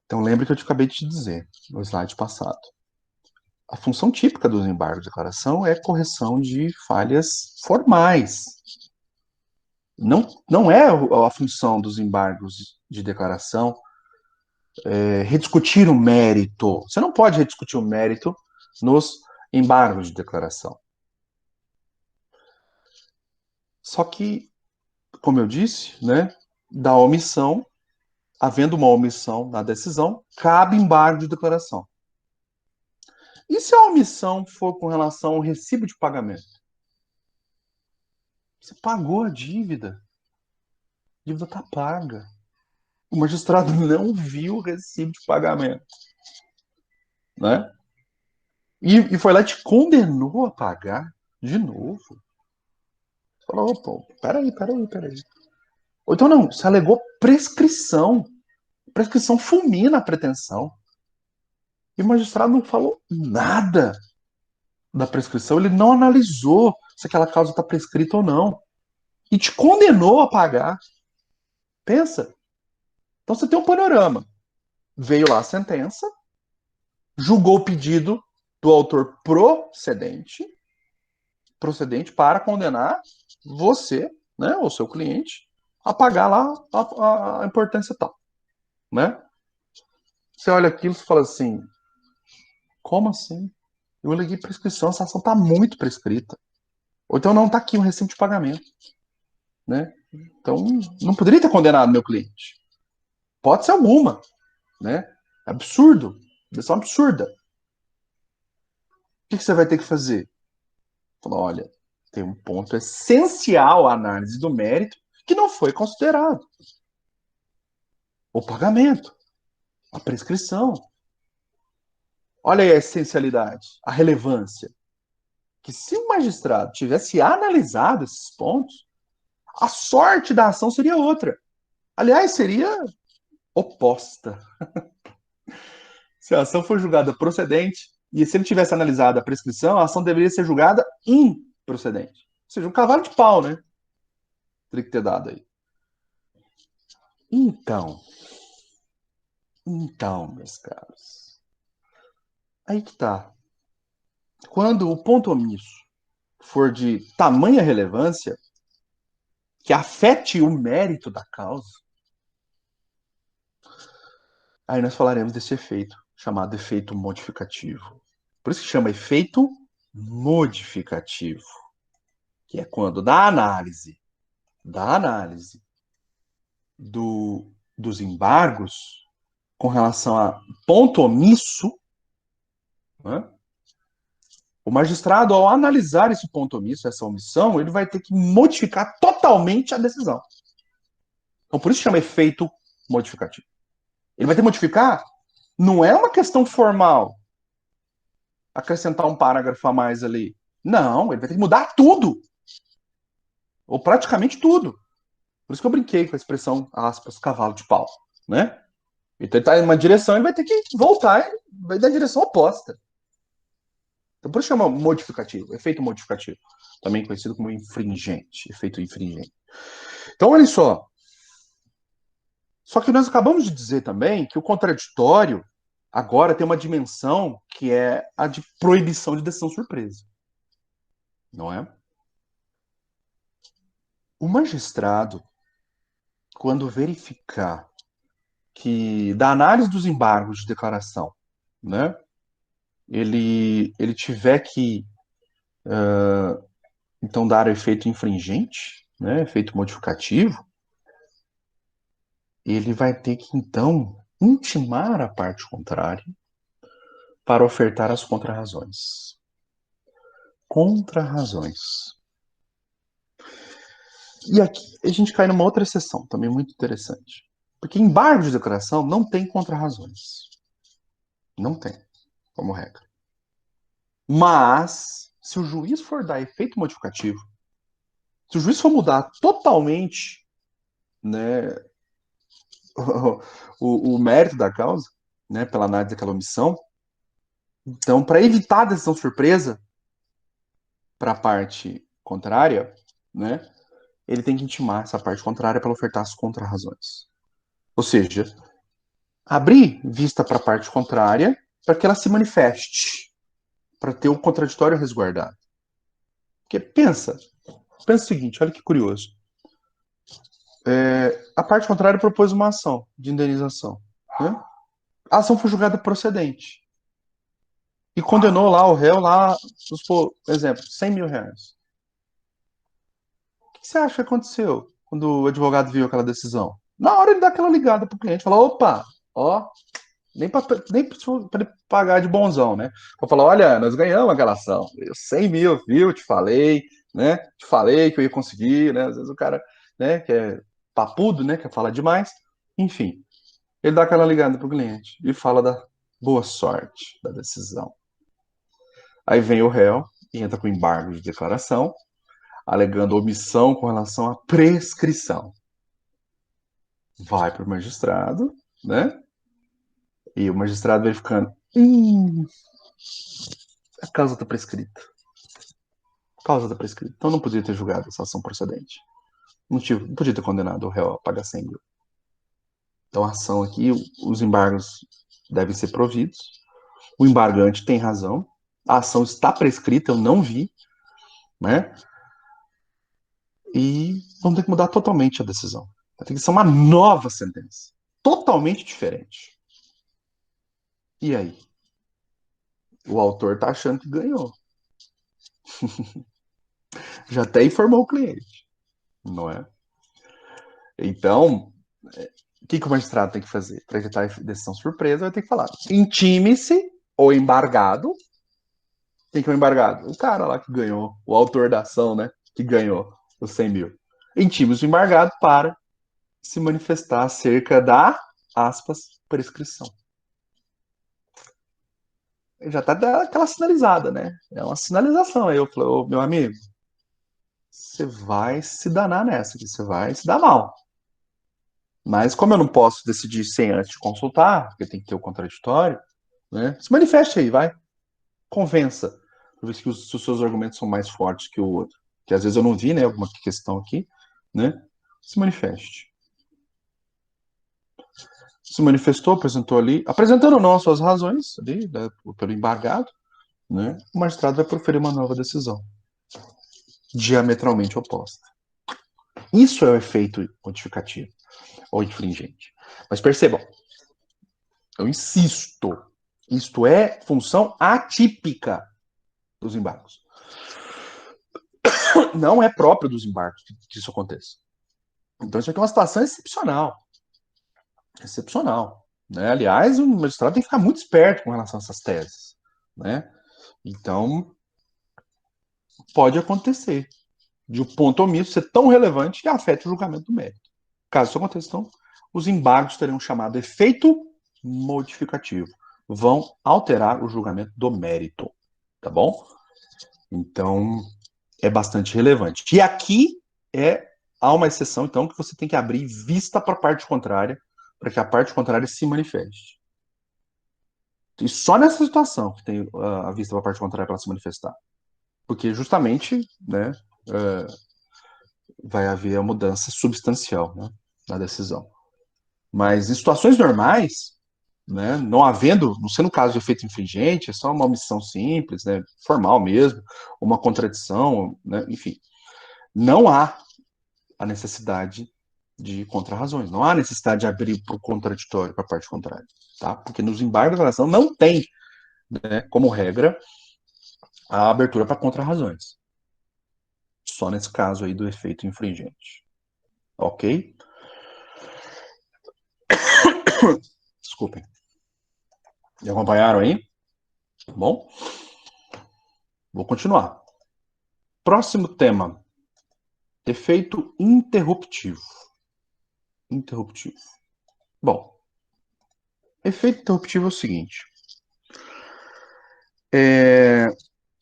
Então, lembre que eu te acabei de te dizer no slide passado. A função típica dos embargos de declaração é correção de falhas formais. Não é a função dos embargos de declaração rediscutir o mérito. Você não pode rediscutir o mérito nos embargos de declaração. Só que, como eu disse, né, da omissão, havendo uma omissão na decisão, cabe embargo de declaração. E se a omissão for com relação ao recibo de pagamento? Você pagou a dívida está paga. O magistrado não viu o recibo de pagamento. Né? E foi lá e te condenou a pagar de novo. Você falou, pô, peraí. Ou então não, você alegou prescrição. Prescrição fulmina a pretensão. E o magistrado não falou nada da prescrição, ele não analisou se aquela causa está prescrita ou não. E te condenou a pagar. Pensa. Então você tem um panorama. Veio lá a sentença, julgou o pedido do autor procedente para condenar você, né, ou seu cliente, a pagar lá a importância tal. Né? Você olha aquilo e fala assim, como assim? Eu aleguei prescrição, essa ação está muito prescrita. Ou então não está aqui um recibo de pagamento. Né? Então, não poderia ter condenado meu cliente. Pode ser alguma. Né? Absurdo. Decisão absurda. O que você vai ter que fazer? Falar, olha, tem um ponto essencial à análise do mérito que não foi considerado. O pagamento, a prescrição. Olha aí a essencialidade, a relevância. Que se o magistrado tivesse analisado esses pontos, a sorte da ação seria outra. Aliás, seria oposta. Se a ação for julgada procedente, e se ele tivesse analisado a prescrição, a ação deveria ser julgada improcedente. Ou seja, um cavalo de pau, né? Teria que ter dado aí. Então, meus caros, aí que tá. Quando o ponto omisso for de tamanha relevância que afete o mérito da causa, aí nós falaremos desse efeito, chamado efeito modificativo. Por isso que chama efeito modificativo, que é quando da análise dos embargos com relação a ponto omisso, né? O magistrado, ao analisar esse ponto omisso, essa omissão, ele vai ter que modificar totalmente a decisão. Então, por isso chama efeito modificativo. Ele vai ter que modificar, não é uma questão formal, acrescentar um parágrafo a mais ali. Não, ele vai ter que mudar tudo. Ou praticamente tudo. Por isso que eu brinquei com a expressão, aspas, cavalo de pau. Né? Então ele está em uma direção, ele vai ter que voltar, vai dar a direção oposta. Então, por isso chama modificativo, efeito modificativo. Também conhecido como infringente, efeito infringente. Então, olha só. Só que nós acabamos de dizer também que o contraditório, Agora tem uma dimensão que é a de proibição de decisão surpresa, não é? O magistrado, quando verificar que da análise dos embargos de declaração, né, ele tiver que então dar efeito infringente, né, efeito modificativo, ele vai ter que então intimar a parte contrária para ofertar as contrarrazões. Contrarrazões. E aqui a gente cai numa outra exceção, também muito interessante. Porque embargo de declaração não tem contrarrazões. Não tem, como regra. Mas, se o juiz for dar efeito modificativo, se o juiz for mudar totalmente, né, o mérito da causa, né, pela análise daquela omissão, então, para evitar a decisão surpresa para a parte contrária, né, ele tem que intimar essa parte contrária para ofertar as contrarrazões. Ou seja, abrir vista para a parte contrária para que ela se manifeste, para ter o contraditório resguardado. Porque pensa o seguinte, olha que curioso. A parte contrária propôs uma ação de indenização. Né? A ação foi julgada procedente. E condenou lá o réu lá, por exemplo, R$ 100.000. O que você acha que aconteceu quando o advogado viu aquela decisão? Na hora ele dá aquela ligada pro cliente, fala, opa, ó, nem para ele pagar de bonzão, né? Para falar, olha, nós ganhamos aquela ação, 100 mil, viu? Te falei, né? Te falei que eu ia conseguir, né? Às vezes o cara, né, que é papudo, né, quer falar demais. Enfim, ele dá aquela ligada pro cliente e fala da boa sorte da decisão. Aí vem o réu e entra com embargo de declaração, alegando omissão com relação à prescrição. Vai para o magistrado, né? E o magistrado verificando, a causa está prescrita. A causa está prescrita. Então não podia ter julgado essa ação procedente. Não podia ter condenado o réu a pagar 100 mil. Então a ação aqui, os embargos devem ser providos. O embargante tem razão. A ação está prescrita, eu não vi, né? E vamos ter que mudar totalmente a decisão. Vai ter que ser uma nova sentença. Totalmente diferente. E aí? O autor está achando que ganhou. Já até informou o cliente, não é? Então, o que o magistrado tem que fazer? Para evitar a decisão surpresa, vai ter que falar: intime-se o embargado. Quem que é o embargado? O cara lá que ganhou, o autor da ação, né? Que ganhou os 100 mil. Intime-se o embargado para se manifestar acerca da, aspas, prescrição. Já tá dando aquela sinalizada, né? É uma sinalização. Aí eu falei, ô, meu amigo, você vai se danar nessa, que você vai se dar mal. Mas como eu não posso decidir sem antes consultar, porque tem que ter o contraditório, né? Se manifeste aí, vai. Convença. Para ver se os seus argumentos são mais fortes que o outro. Que às vezes eu não vi, né? Alguma questão aqui, né? Se manifeste. Se manifestou, apresentou ali, apresentando ou não as suas razões ali, né, pelo embargado, né? O magistrado vai proferir uma nova decisão, diametralmente oposta. Isso é o efeito modificativo ou infringente. Mas percebam, eu insisto, isto é função atípica dos embargos. Não é próprio dos embargos que isso aconteça. Então, isso aqui é uma situação excepcional. Excepcional. Né? Aliás, o magistrado tem que ficar muito esperto com relação a essas teses. Né? Então, pode acontecer de um ponto omisso ser tão relevante que afete o julgamento do mérito. Caso isso aconteça, então, os embargos terão um chamado efeito modificativo. Vão alterar o julgamento do mérito. Tá bom? Então, é bastante relevante. E aqui há uma exceção, então, que você tem que abrir vista para a parte contrária, para que a parte contrária se manifeste. E só nessa situação que tem a vista para a parte contrária para ela se manifestar. Porque justamente, né, vai haver a mudança substancial, né, na decisão. Mas em situações normais, né? Não sendo caso de efeito infringente, é só uma omissão simples, né? Formal mesmo, uma contradição, né? Enfim, não há a necessidade de contrarrazões, não há necessidade de abrir para o contraditório, para a parte contrária, tá? Porque nos embargos de declaração não tem, né, como regra, a abertura para contrarrazões. Só nesse caso aí do efeito infringente. Ok? Desculpem. Me acompanharam aí? Bom, vou continuar. Próximo tema. Efeito interruptivo. Interruptivo. Bom, efeito interruptivo é o seguinte.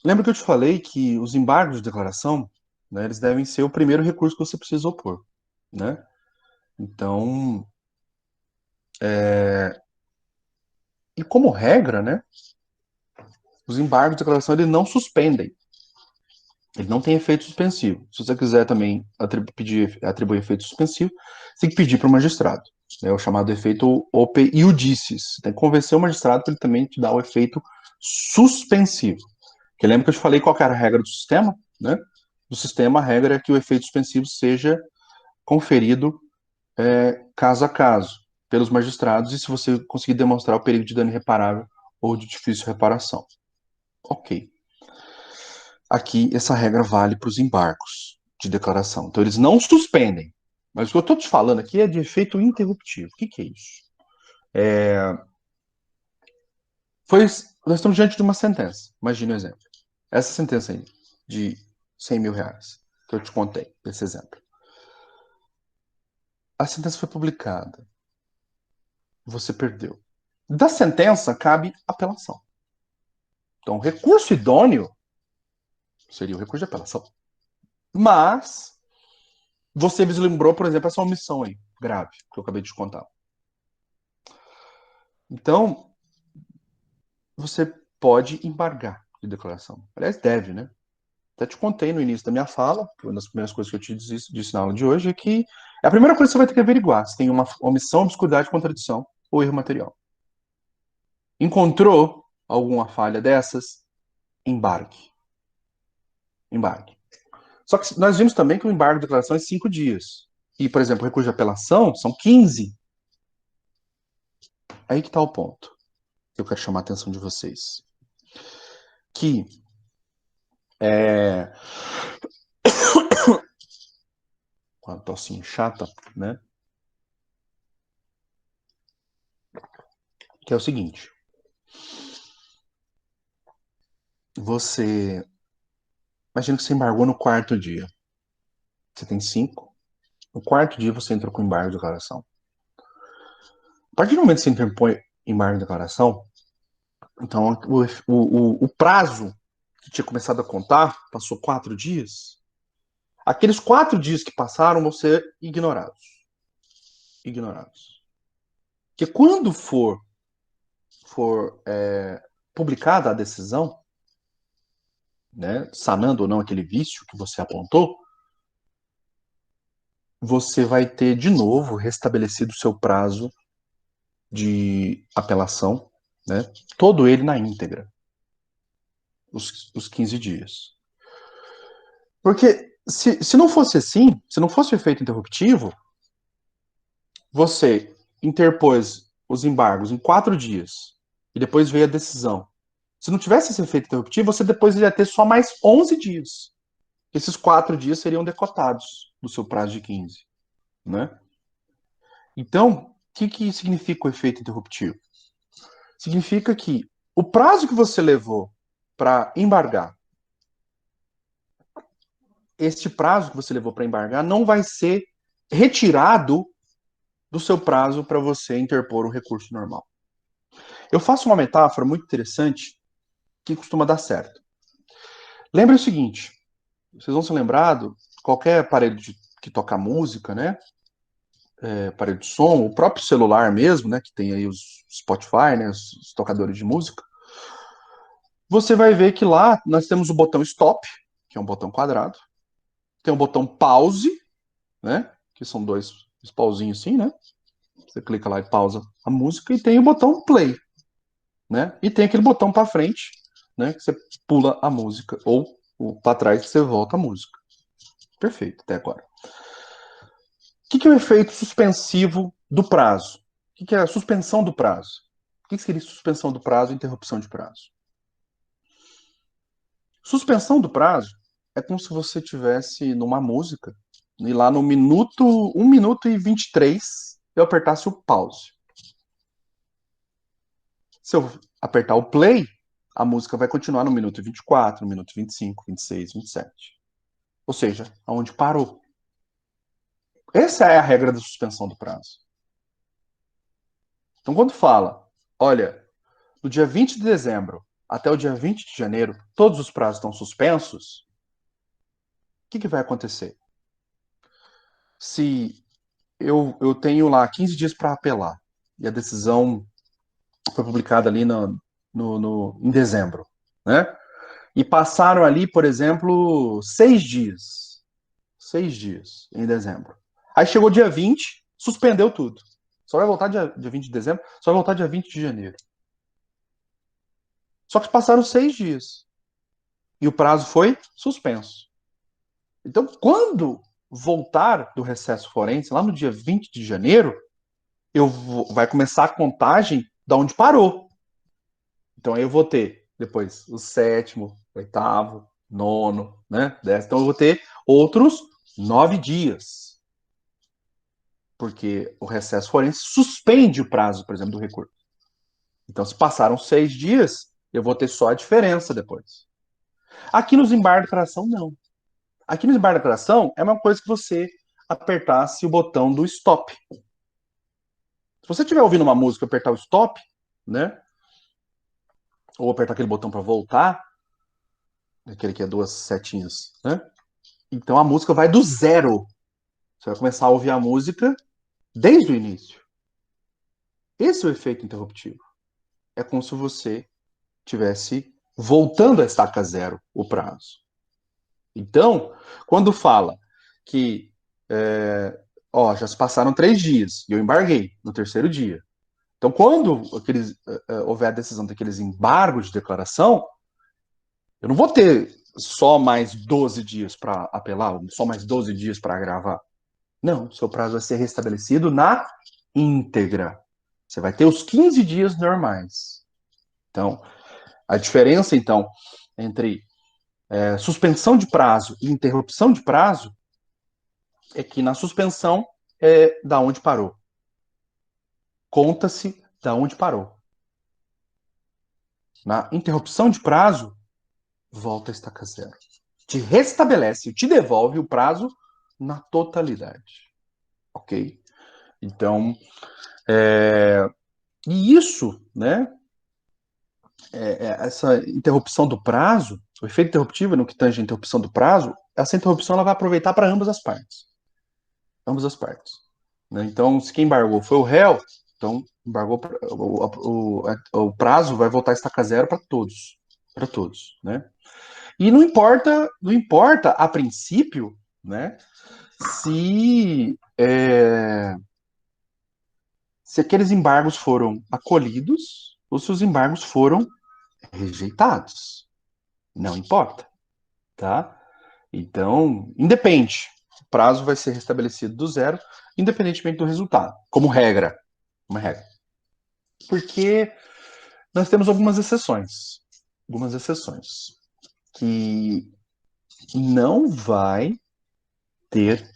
Lembra que eu te falei que os embargos de declaração, né, eles devem ser o primeiro recurso que você precisa opor, né? Então, e como regra, né, os embargos de declaração eles não suspendem. Ele não tem efeito suspensivo. Se você quiser também atribuir efeito suspensivo, você tem que pedir para o magistrado. É o chamado efeito ope iudicis. Você tem que convencer o magistrado para ele também te dar o efeito suspensivo. Porque lembra que eu te falei qual era a regra do sistema? Né? Do sistema, a regra é que o efeito suspensivo seja conferido caso a caso pelos magistrados e se você conseguir demonstrar o perigo de dano irreparável ou de difícil reparação. Ok. Aqui essa regra vale para os embargos de declaração. Então eles não suspendem. Mas o que eu estou te falando aqui é de efeito interruptivo. O que, que é isso? Nós estamos diante de uma sentença. Imagine o exemplo. Essa sentença aí, de R$ 100.000, que eu te contei, esse exemplo. A sentença foi publicada. Você perdeu. Da sentença cabe apelação. Então, o recurso idôneo seria o recurso de apelação. Mas você vislumbrou, por exemplo, essa omissão aí, grave, que eu acabei de te contar. Então, você pode embargar de declaração. Aliás, deve, né? Até te contei no início da minha fala, que uma das primeiras coisas que eu te disse na aula de hoje é que é a primeira coisa que você vai ter que averiguar se tem uma omissão, obscuridade, contradição ou erro material. Encontrou alguma falha dessas? Embargue. Embargue. Só que nós vimos também que o embargo de declaração é 5 dias. E, por exemplo, o recurso de apelação são 15. Aí que está o ponto que eu quero chamar a atenção de vocês. Que com a tossinha chata, né? Que é o seguinte. Você... Imagina que você embargou no quarto dia. Você tem 5. No quarto dia você entrou com embargo de declaração. A partir do momento que você interpõe embargo de declaração, então o prazo que tinha começado a contar passou 4 dias. Aqueles 4 dias que passaram vão ser ignorados. Ignorados. Porque quando for publicada a decisão, né, sanando ou não aquele vício que você apontou, você vai ter de novo restabelecido o seu prazo de apelação, né, todo ele na íntegra, os 15 dias. Porque se não fosse assim, se não fosse o efeito interruptivo, você interpôs os embargos em 4 dias e depois veio a decisão. Se não tivesse esse efeito interruptivo, você depois ia ter só mais 11 dias. Esses 4 dias seriam decotados do seu prazo de 15, né? Então, o que significa o efeito interruptivo? Significa que o prazo que você levou para embargar, este prazo que você levou para embargar não vai ser retirado do seu prazo para você interpor um recurso normal. Eu faço uma metáfora muito interessante que costuma dar certo. Lembre o seguinte, vocês vão se lembrar de qualquer aparelho que toca música, né? Aparelho de som, o próprio celular mesmo, né? Que tem aí os Spotify, né? Os tocadores de música. Você vai ver que lá nós temos o botão stop, que é um botão quadrado. Tem o botão pause, né? Que são dois pauzinhos assim, né? Você clica lá e pausa a música e tem o botão play, né? E tem aquele botão para frente, né? Que você pula a música ou para trás que você volta a música. Perfeito, até agora. O que é o efeito suspensivo do prazo? O que é a suspensão do prazo? O que seria suspensão do prazo e interrupção de prazo? Suspensão do prazo é como se você tivesse numa música e lá no minuto, 1 minuto e 23, eu apertasse o pause. Se eu apertar o play, a música vai continuar no minuto 24, no minuto 25, 26, 27. Ou seja, aonde parou. Essa é a regra da suspensão do prazo. Então, quando fala, olha, do dia 20 de dezembro até o dia 20 de janeiro, todos os prazos estão suspensos, o que vai acontecer? Se eu tenho lá 15 dias para apelar e a decisão foi publicada ali em dezembro, né? E passaram ali, por exemplo, 6 dias. 6 dias em dezembro. Aí chegou dia 20, suspendeu tudo. Só vai voltar dia 20 de dezembro, só vai voltar dia 20 de janeiro. Só que passaram 6 dias. E o prazo foi suspenso. Então, quando voltar do recesso forense, lá no dia 20 de janeiro, vai começar a contagem da onde parou. Então, aí eu vou ter depois o sétimo, oitavo, nono, né? 10. Então, eu vou ter outros 9 dias. Porque o recesso forense suspende o prazo, por exemplo, do recurso. Então, se passaram 6 dias, eu vou ter só a diferença depois. Aqui nos embargos de declaração, não. Aqui no embargo de declaração, é uma coisa que você apertasse o botão do stop. Se você estiver ouvindo uma música e apertar o stop, né? Ou apertar aquele botão para voltar, aquele que é duas setinhas, né? Então a música vai do zero. Você vai começar a ouvir a música desde o início. Esse é o efeito interruptivo. É como se você tivesse voltando a estaca zero o prazo. Então, quando fala que já se passaram 3 dias e eu embarguei no terceiro dia. Então, quando houver a decisão daqueles embargos de declaração, eu não vou ter só mais 12 dias para apelar, só mais 12 dias para agravar. Não, seu prazo vai ser restabelecido na íntegra. Você vai ter os 15 dias normais. Então, a diferença, então, entre suspensão de prazo e interrupção de prazo é que na suspensão é da onde parou. Conta-se da onde parou. Na interrupção de prazo, volta a estaca zero. Te restabelece, te devolve o prazo na totalidade. Ok? Então, e isso, né? Essa interrupção do prazo, o efeito interruptivo no que tange a interrupção do prazo, essa interrupção ela vai aproveitar para ambas as partes. Ambas as partes. Né? Então, se quem embargou foi o réu, então embargou o prazo vai voltar a estaca zero para todos. Para todos. Né? E não importa a princípio, né? Se aqueles embargos foram acolhidos ou se os embargos foram rejeitados. Não importa, tá? Então, independe. O prazo vai ser restabelecido do zero, independentemente do resultado, como regra. Uma regra. Porque nós temos algumas exceções. Algumas exceções. Que não vai ter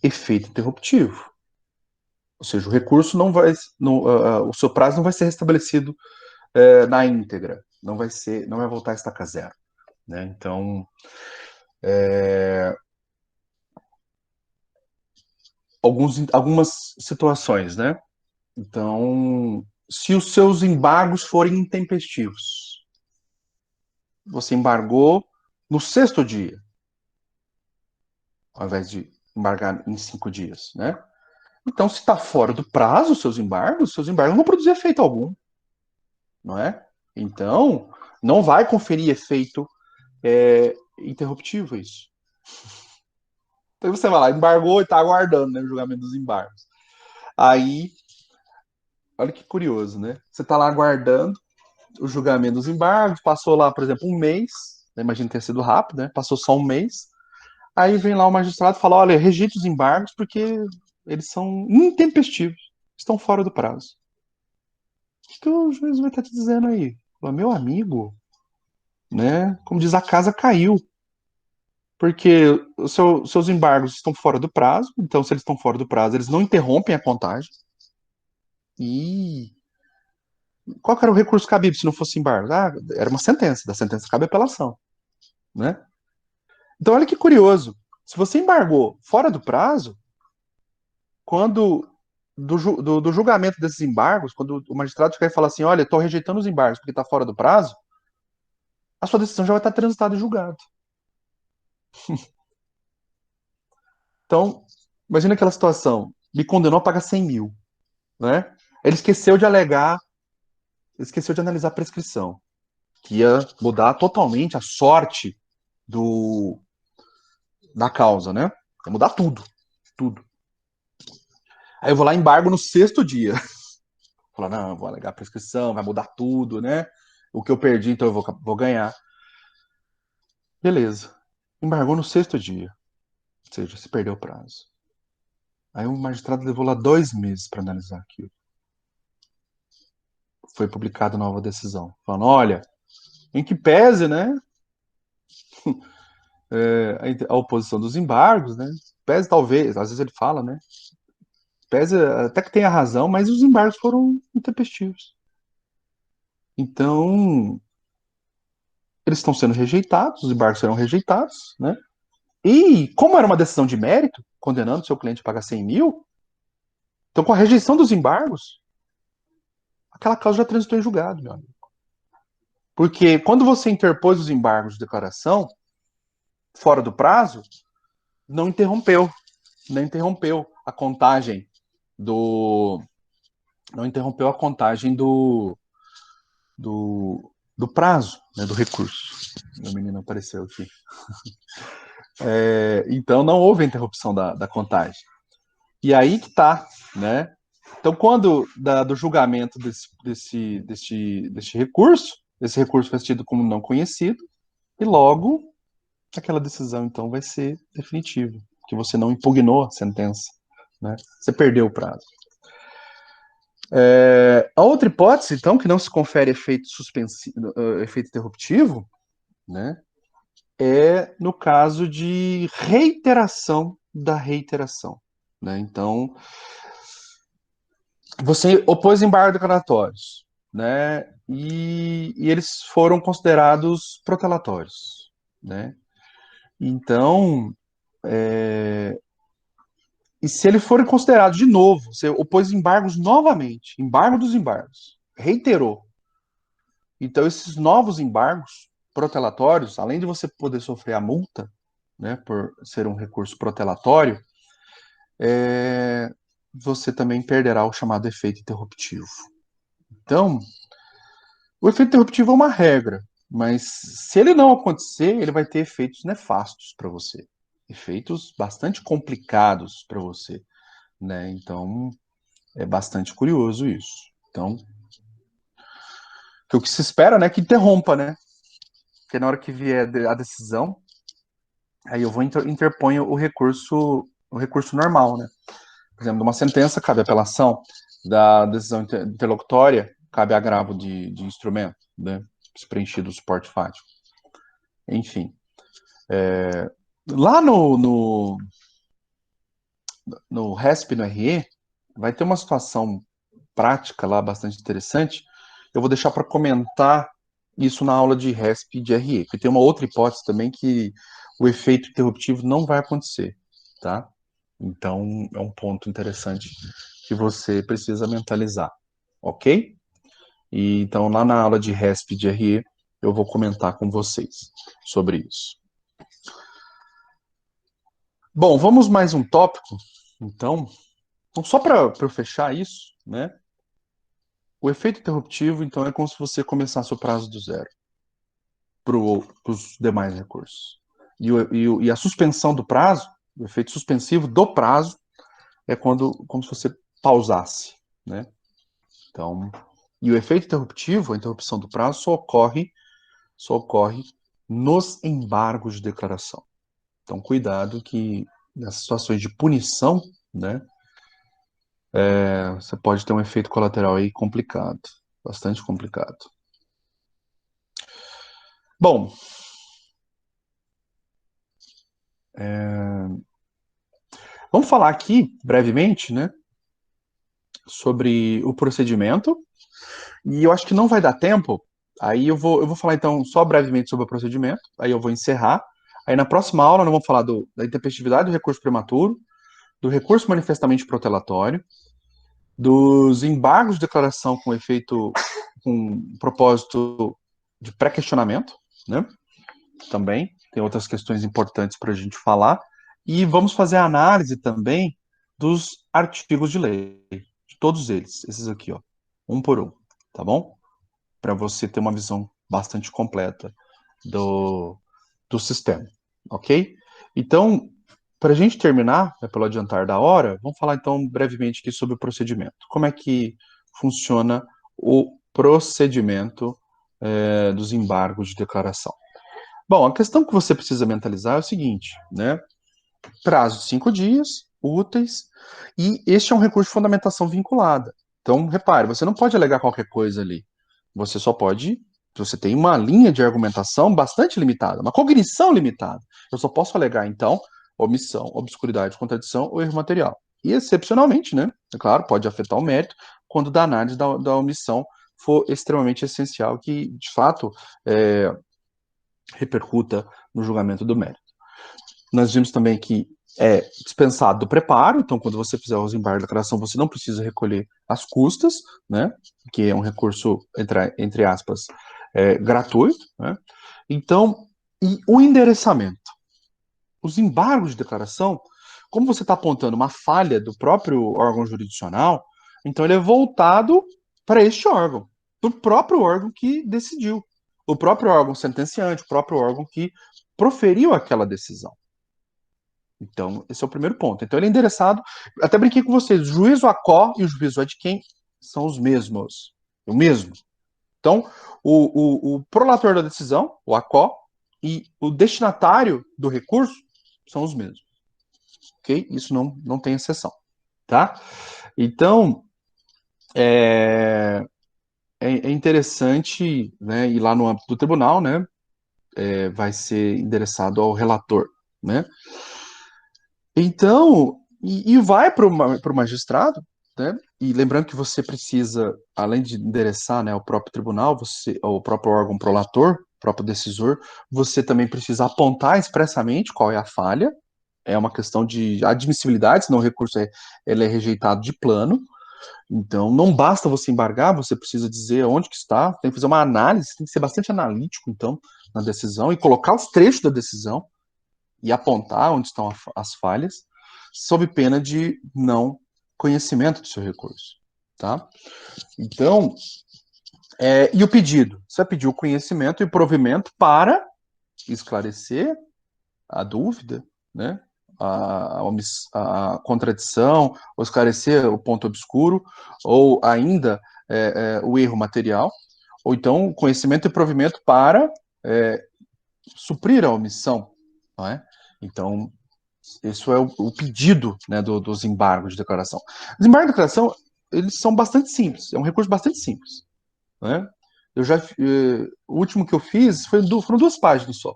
efeito interruptivo. Ou seja, o recurso não vai. O seu prazo não vai ser restabelecido na íntegra. Não vai voltar a estaca zero. Né? Então, algumas situações, né? Então, se os seus embargos forem intempestivos, você embargou no sexto dia, ao invés de embargar em 5 dias, né? Então, se está fora do prazo seus embargos não vão produzir efeito algum, não é? Então, não vai conferir efeito interruptivo isso. Então você vai lá, embargou e está aguardando, né, o julgamento dos embargos. Aí olha que curioso, né? Você está lá aguardando o julgamento dos embargos, passou lá, por exemplo, um mês, né? Imagino ter sido rápido, né? Passou só um mês. Aí vem lá o magistrado e fala: olha, rejeite os embargos porque eles são intempestivos, estão fora do prazo. O que o juiz vai estar te dizendo aí? Fala, meu amigo, né? Como diz, a casa caiu. Porque seus embargos estão fora do prazo, então, se eles estão fora do prazo, eles não interrompem a contagem. E qual que era o recurso cabível se não fosse embargo? Ah, era uma sentença, da sentença cabe apelação, né? Então, olha que curioso. Se você embargou fora do prazo, quando do julgamento desses embargos, quando o magistrado chegar e falar assim, olha, estou rejeitando os embargos porque está fora do prazo, a sua decisão já vai estar transitada e julgada. Então, imagina aquela situação. Me condenou a pagar 100 mil, né? Ele esqueceu de alegar, esqueceu de analisar a prescrição, que ia mudar totalmente a sorte do, da causa, né? Ia mudar tudo, tudo. Aí eu vou lá e embargo no sexto dia. Falar, não, eu vou alegar a prescrição, vai mudar tudo, né? O que eu perdi, então eu vou ganhar. Beleza. Embargou no sexto dia, ou seja, se perdeu o prazo. Aí o magistrado levou lá 2 meses para analisar aquilo. Foi publicada nova decisão, falando, olha, em que pese, né, a oposição dos embargos, né, pese talvez, às vezes ele fala, né, pese até que tenha razão, mas os embargos foram intempestivos. Então, eles estão sendo rejeitados, os embargos serão rejeitados, né, e como era uma decisão de mérito, condenando seu cliente a pagar 100 mil, então com a rejeição dos embargos, aquela causa já transitou em julgado, meu amigo. Porque quando você interpôs os embargos de declaração, fora do prazo, não interrompeu, não interrompeu a contagem do. Não interrompeu a contagem do prazo, né, do recurso. Meu menino apareceu aqui. Então não houve interrupção da contagem. E aí que tá, né? Então, quando do julgamento desse recurso, esse recurso foi tido como não conhecido, e logo aquela decisão, então, vai ser definitiva, que você não impugnou a sentença, né? Você perdeu o prazo. A outra hipótese, então, que não se confere efeito suspensivo, efeito interruptivo, né? É no caso de reiteração da reiteração, né? Então, você opôs embargos declaratórios, né? E eles foram considerados protelatórios, né? Então, e se ele for considerado de novo, você opôs embargos novamente, embargo dos embargos, reiterou. Então, esses novos embargos protelatórios, além de você poder sofrer a multa, né, por ser um recurso protelatório, você também perderá o chamado efeito interruptivo. Então, o efeito interruptivo é uma regra, mas se ele não acontecer, ele vai ter efeitos nefastos para você, efeitos bastante complicados para você, né? Então, é bastante curioso isso. Então, o que se espera, né, que interrompa, né? Porque na hora que vier a decisão, aí eu vou interponho o recurso normal, né? Por exemplo, de uma sentença cabe apelação, da decisão interlocutória cabe agravo de instrumento, né? Se preenchido o suporte fático. Enfim, lá no RESP, no RE, vai ter uma situação prática lá bastante interessante. Eu vou deixar para comentar isso na aula de RESP e de RE, porque tem uma outra hipótese também que o efeito interruptivo não vai acontecer, tá? Então, é um ponto interessante que você precisa mentalizar, ok? E, então, lá na aula de RESP e de RE, eu vou comentar com vocês sobre isso. Bom, vamos mais um tópico, então. Então, só para eu fechar isso, né? O efeito interruptivo, então, é como se você começasse o prazo do zero para os demais recursos. E a suspensão do prazo, o efeito suspensivo do prazo, é como se você pausasse, né? Então, e o efeito interruptivo, a interrupção do prazo, só ocorre nos embargos de declaração. Então, cuidado que nessas situações de punição, né, você pode ter um efeito colateral aí complicado, bastante complicado. Bom, vamos falar aqui brevemente, né, sobre o procedimento. E eu acho que não vai dar tempo. Aí eu vou falar então só brevemente sobre o procedimento. Aí eu vou encerrar. Aí na próxima aula nós vamos falar da intempestividade do recurso prematuro, do recurso manifestamente protelatório, dos embargos de declaração com efeito, com propósito de pré-questionamento, né? Também tem outras questões importantes para a gente falar. E vamos fazer a análise também dos artigos de lei, de todos eles, esses aqui, ó, um por um, tá bom? Para você ter uma visão bastante completa do sistema, ok? Então, para a gente terminar, pelo adiantar da hora, vamos falar então brevemente aqui sobre o procedimento. Como é que funciona o procedimento dos embargos de declaração? Bom, a questão que você precisa mentalizar é o seguinte, né? Prazo de 5 dias, úteis, e este é um recurso de fundamentação vinculada. Então, repare, você não pode alegar qualquer coisa ali. Você só pode. Você tem uma linha de argumentação bastante limitada, uma cognição limitada. Eu só posso alegar, então, omissão, obscuridade, contradição ou erro material. E, excepcionalmente, né? É claro, pode afetar o mérito quando da análise da omissão for extremamente essencial, que, de fato, repercuta no julgamento do mérito. Nós vimos também que é dispensado do preparo, então quando você fizer os embargos de declaração, você não precisa recolher as custas, né? Que é um recurso, entre aspas, gratuito, né? Então, e o endereçamento. Os embargos de declaração, como você está apontando uma falha do próprio órgão jurisdicional, então ele é voltado para este órgão, para o próprio órgão que decidiu, o próprio órgão sentenciante, o próprio órgão que proferiu aquela decisão. Então, esse é o primeiro ponto. Então, ele é endereçado. Até brinquei com vocês: o juízo a quo e o juízo ad quem são os mesmos. O mesmo. Então, o prolator da decisão, o a quo, e o destinatário do recurso são os mesmos. Ok? Isso não tem exceção. Tá? Então, é interessante, né, ir lá no âmbito do tribunal, né, vai ser endereçado ao relator, né? Então, e vai para o magistrado, né? E lembrando que você precisa, além de endereçar, né, o próprio tribunal, o próprio órgão prolator, o próprio decisor, você também precisa apontar expressamente qual é a falha. É uma questão de admissibilidade, senão o recurso ele é rejeitado de plano. Então, não basta você embargar, você precisa dizer onde que está, tem que fazer uma análise, tem que ser bastante analítico, então, na decisão, e colocar os trechos da decisão, e apontar onde estão as falhas, sob pena de não conhecimento do seu recurso, tá? Então, e o pedido? Você vai pedir o conhecimento e provimento para esclarecer a dúvida, né? A contradição, ou esclarecer o ponto obscuro, ou ainda o erro material, ou então conhecimento e provimento para suprir a omissão, não é? Então, isso é o pedido, né, dos embargos de declaração. Os embargos de declaração, eles são bastante simples, é um recurso bastante simples, né? O último que eu fiz foram 2 páginas só,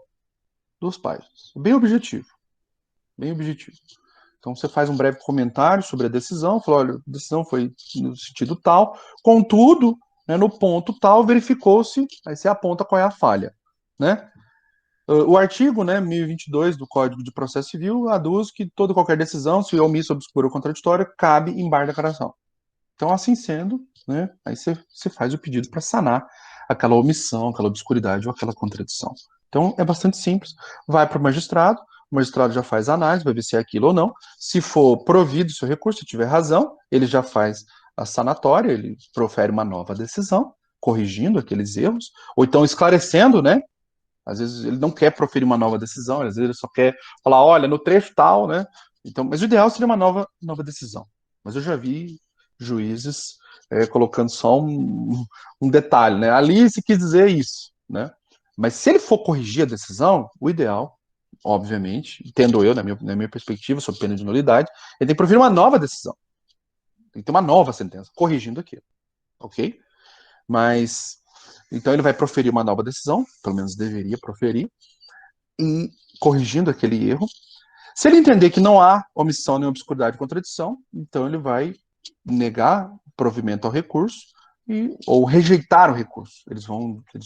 2 páginas, bem objetivo, bem objetivo. Então você faz um breve comentário sobre a decisão, fala, olha, a decisão foi no sentido tal, contudo, né, no ponto tal, verificou-se, aí você aponta qual é a falha, né? O artigo, né, 1022 do Código de Processo Civil aduz que toda e qualquer decisão, se omissa, obscura ou contraditória, cabe embargo de declaração. Então, assim sendo, né, aí você faz o pedido para sanar aquela omissão, aquela obscuridade ou aquela contradição. Então, é bastante simples. Vai para o magistrado já faz a análise, vai ver se é aquilo ou não. Se for provido o seu recurso, se tiver razão, ele já faz a sanatória, ele profere uma nova decisão, corrigindo aqueles erros, ou então esclarecendo, né, às vezes ele não quer proferir uma nova decisão, às vezes ele só quer falar, olha, no trecho tal, né? Então, mas o ideal seria uma nova decisão. Mas eu juízes colocando só um detalhe, né? Ali se quis dizer isso, né? Mas se ele for corrigir a decisão, o ideal, obviamente, tendo eu, na minha perspectiva, sob pena de nulidade, ele tem que proferir uma nova decisão. Tem que ter uma nova sentença, corrigindo aquilo, ok? Mas, então ele vai proferir uma nova decisão, pelo menos deveria proferir, e corrigindo aquele erro. Se ele entender que não há omissão nem obscuridade de contradição, então ele vai negar provimento ao recurso ou rejeitar o recurso. Eles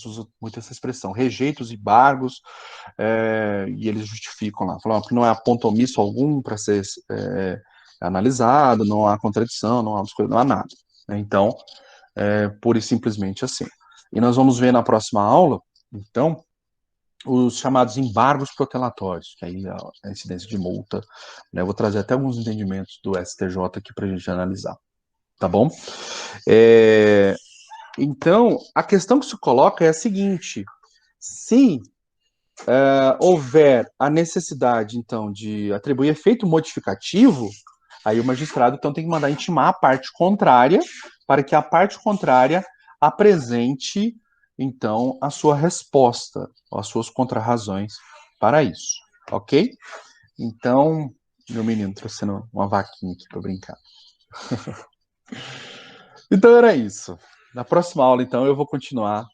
usam muito essa expressão, rejeita os embargos, e eles justificam lá, falam que não há ponto omisso algum para ser analisado, não há contradição, não há obscuridade, não há nada. Então, pura e simplesmente assim. E nós vamos ver na próxima aula, então, os chamados embargos protelatórios, que aí é a incidência de multa, né? Eu vou trazer até alguns entendimentos do STJ aqui para a gente analisar, tá bom? Então, a questão que se coloca é a seguinte: se houver a necessidade, então, de atribuir efeito modificativo, aí o magistrado, então, tem que mandar intimar a parte contrária, para que a parte contrária apresente, então, a sua resposta, as suas contrarrazões para isso, ok? Então, meu menino, trouxendo uma vaquinha aqui para brincar. Então, era isso. Na próxima aula, então, eu vou continuar,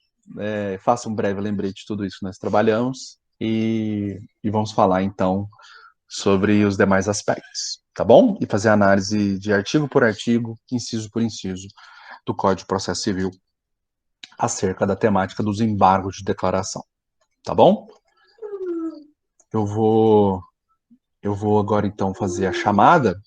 faço um breve lembrete de tudo isso que nós trabalhamos, e vamos falar, então, sobre os demais aspectos, tá bom? E fazer análise de artigo por artigo, inciso por inciso, do Código de Processo Civil acerca da temática dos embargos de declaração, tá bom? Eu vou agora então fazer a chamada